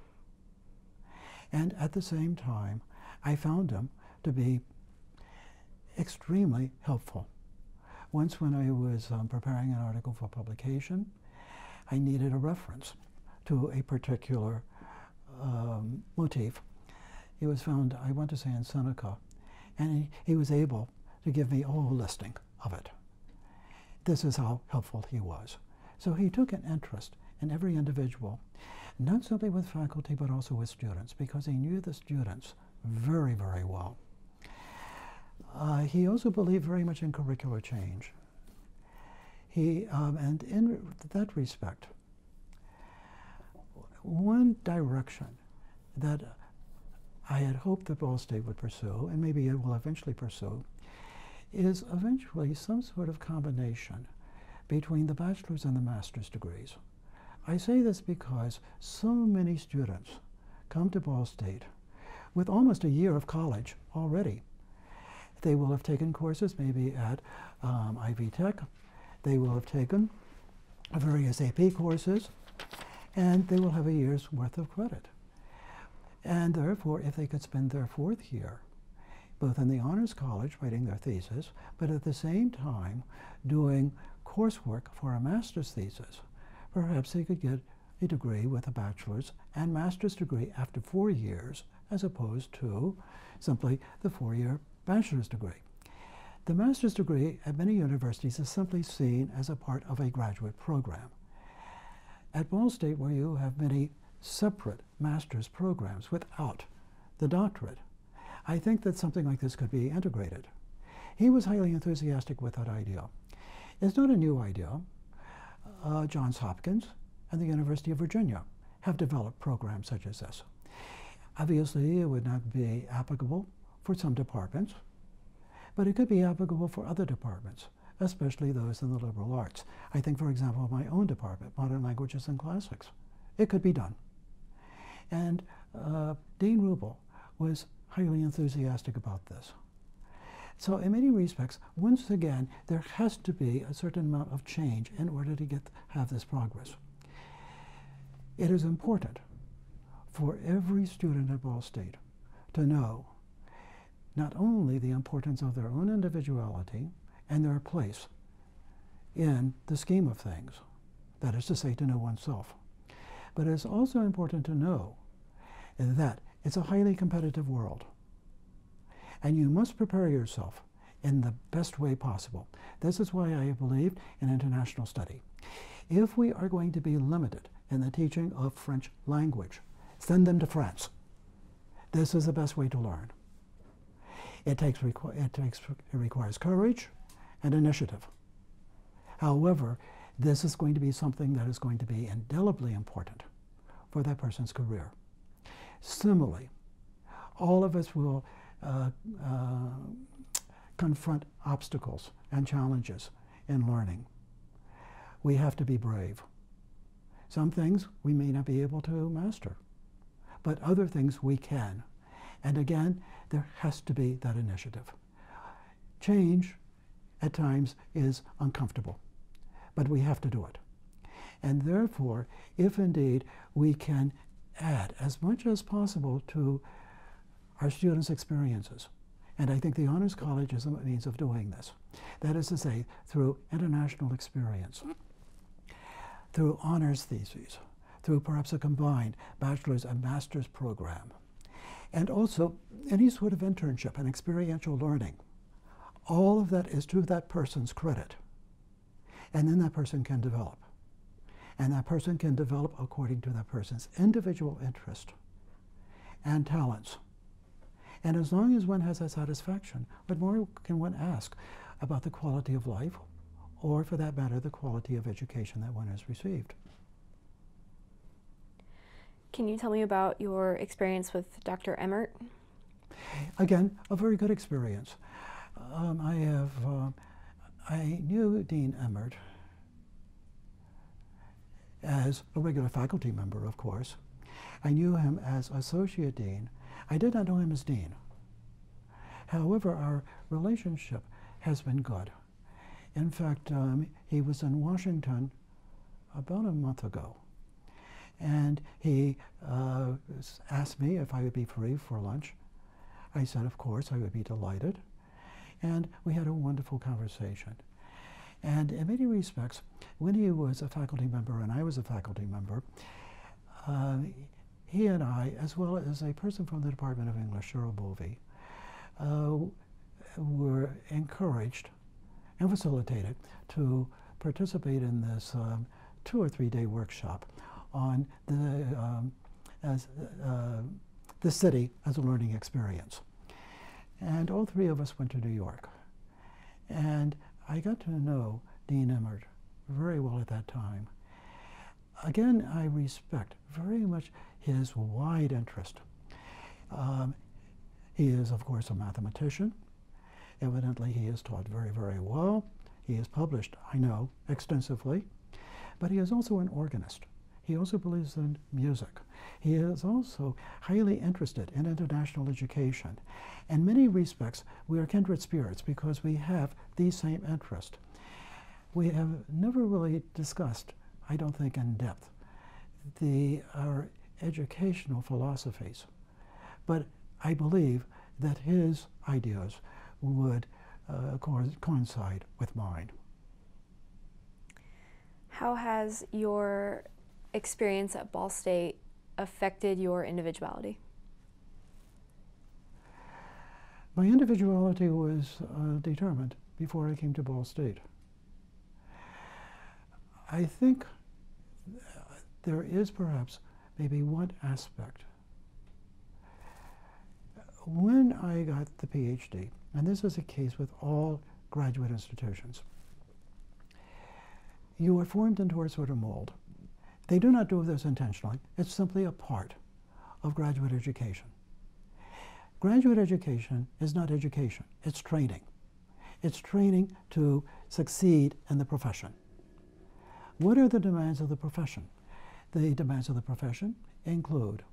And at the same time, I found him to be extremely helpful. Once when I was preparing an article for publication, I needed a reference to a particular motif. It was found, I want to say, in Seneca, and he was able to give me a whole listing of it. This is how helpful he was. So he took an interest in every individual. not simply with faculty, but also with students, because he knew the students very, very well. He also believed very much in curricular change. And in that respect, one direction that I had hoped that Ball State would pursue, and maybe it will eventually pursue, is eventually some sort of combination between the bachelor's and the master's degrees. I say this because so many students come to Ball State with almost a year of college already. They will have taken courses maybe at Ivy Tech. They will have taken various AP courses, and they will have a year's worth of credit. And therefore, if they could spend their fourth year both in the Honors College writing their thesis, but at the same time doing coursework for a master's thesis, perhaps they could get a degree with a bachelor's and master's degree after 4 years, as opposed to simply the 4-year bachelor's degree. The master's degree at many universities is simply seen as a part of a graduate program. At Ball State, where you have many separate master's programs without the doctorate, I think that something like this could be integrated. He was highly enthusiastic with that idea. It's not a new idea. Johns Hopkins and the University of Virginia have developed programs such as this. Obviously, it would not be applicable for some departments, but it could be applicable for other departments, especially those in the liberal arts. I think, for example, my own department, Modern Languages and Classics. It could be done. And Dean Rubel was highly enthusiastic about this. So in many respects, once again, there has to be a certain amount of change in order to have this progress. It is important for every student at Ball State to know not only the importance of their own individuality and their place in the scheme of things, that is to say, to know oneself, but it's also important to know that it's a highly competitive world, and you must prepare yourself in the best way possible. This is why I believe in international study. If we are going to be limited in the teaching of French language, send them to France. This is the best way to learn. It requires courage and initiative. However, this is going to be something that is going to be indelibly important for that person's career. Similarly, all of us will confront obstacles and challenges in learning. We have to be brave. Some things we may not be able to master, but other things we can. And again, there has to be that initiative. Change, at times, is uncomfortable, but we have to do it. And therefore, if indeed we can add as much as possible to our students' experiences, and I think the Honors College is a means of doing this. That is to say, through international experience, through honors theses, through perhaps a combined bachelor's and master's program, and also any sort of internship and experiential learning. All of that is to that person's credit. And then that person can develop. And that person can develop according to that person's individual interest and talents. And as long as one has that satisfaction, what more can one ask about the quality of life, or for that matter, the quality of education that one has received? Can you tell me about your experience with Dr. Emmert? Again, a very good experience. I knew Dean Emmert as a regular faculty member, of course. I knew him as associate dean. I did not know him as dean. However, our relationship has been good. In fact, he was in Washington about a month ago, and he asked me if I would be free for lunch. I said, of course, I would be delighted. And we had a wonderful conversation. And in many respects, when he was a faculty member and I was a faculty member, he and I, as well as a person from the Department of English, Cheryl Bovey, were encouraged and facilitated to participate in this 2 or 3 day workshop on the city as a learning experience. And all three of us went to New York. And I got to know Dean Emeritus very well at that time. Again, I respect very much his wide interest. He is, of course, a mathematician. Evidently, he is taught very, very well. He is published, I know, extensively. But he is also an organist. He also believes in music. He is also highly interested in international education. In many respects, we are kindred spirits because we have these same interests. We have never really discussed, I don't think in depth, our educational philosophies. But I believe that his ideas would coincide with mine. How has your experience at Ball State affected your individuality? My individuality was determined before I came to Ball State. I think there is perhaps maybe one aspect. When I got the PhD, and this is a case with all graduate institutions, you are formed into a sort of mold. They do not do this intentionally. It's simply a part of graduate education. Graduate education is not education. It's training. It's training to succeed in the profession. What are the demands of the profession? The demands of the profession include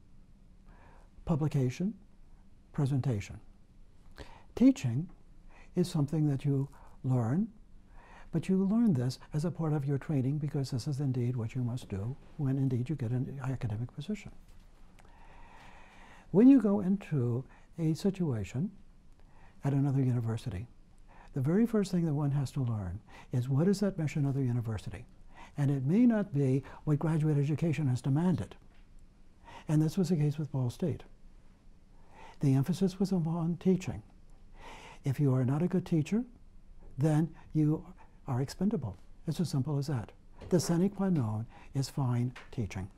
publication, presentation. Teaching is something that you learn, but you learn this as a part of your training because this is indeed what you must do when indeed you get an academic position. When you go into a situation at another university, the very first thing that one has to learn is what is that mission of the university? And it may not be what graduate education has demanded. And this was the case with Ball State. The emphasis was upon teaching. If you are not a good teacher, then you are expendable. It's as simple as that. The sine qua non is fine teaching.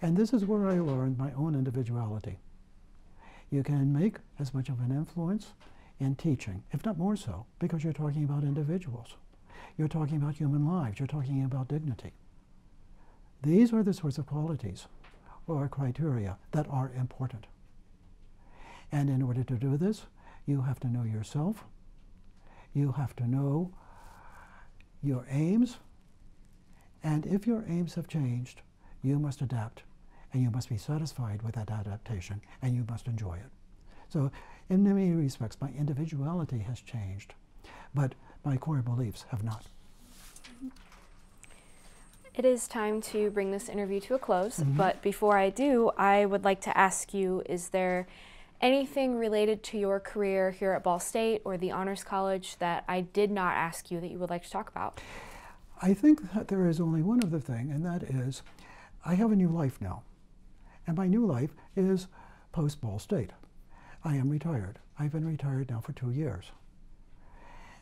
And this is where I learned my own individuality. You can make as much of an influence in teaching, if not more so, because you're talking about individuals. You're talking about human lives. You're talking about dignity. These are the sorts of qualities or criteria that are important. And in order to do this, you have to know yourself. You have to know your aims. And if your aims have changed, you must adapt. And you must be satisfied with that adaptation. And you must enjoy it. So in many respects, my individuality has changed. But my core beliefs have not. It is time to bring this interview to a close, but before I do, I would like to ask you, is there anything related to your career here at Ball State or the Honors College that I did not ask you that you would like to talk about? I think that there is only one other thing, and that is I have a new life now. And my new life is post-Ball State. I am retired. I've been retired now for 2 years.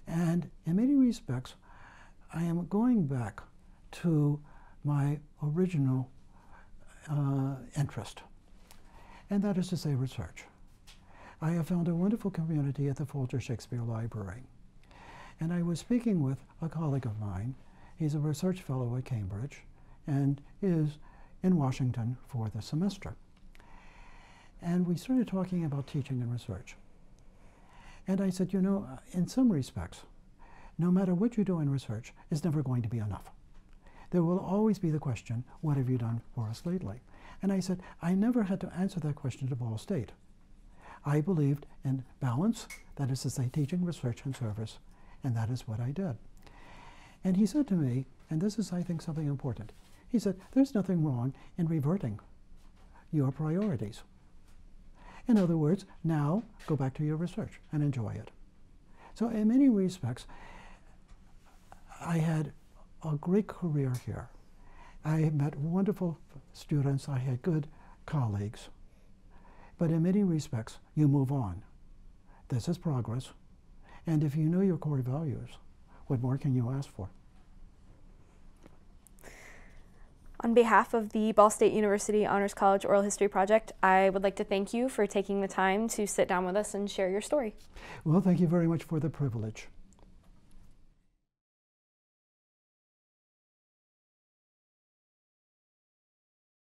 And in many respects, I am going back to my original interest, and that is to say research. I have found a wonderful community at the Folger Shakespeare Library. And I was speaking with a colleague of mine. He's a research fellow at Cambridge and is in Washington for the semester. And we started talking about teaching and research. And I said, you know, in some respects, no matter what you do in research, it's never going to be enough. There will always be the question, what have you done for us lately? And I said, I never had to answer that question to Ball State. I believed in balance, that is to say, teaching, research, and service, and that is what I did. And he said to me, and this is, I think, something important, he said, there's nothing wrong in reverting your priorities. In other words, now go back to your research and enjoy it. So in many respects, I had a great career here. I met wonderful students. I had good colleagues. But in many respects, you move on. This is progress. And if you know your core values, what more can you ask for? On behalf of the Ball State University Honors College Oral History Project, I would like to thank you for taking the time to sit down with us and share your story. Well, thank you very much for the privilege.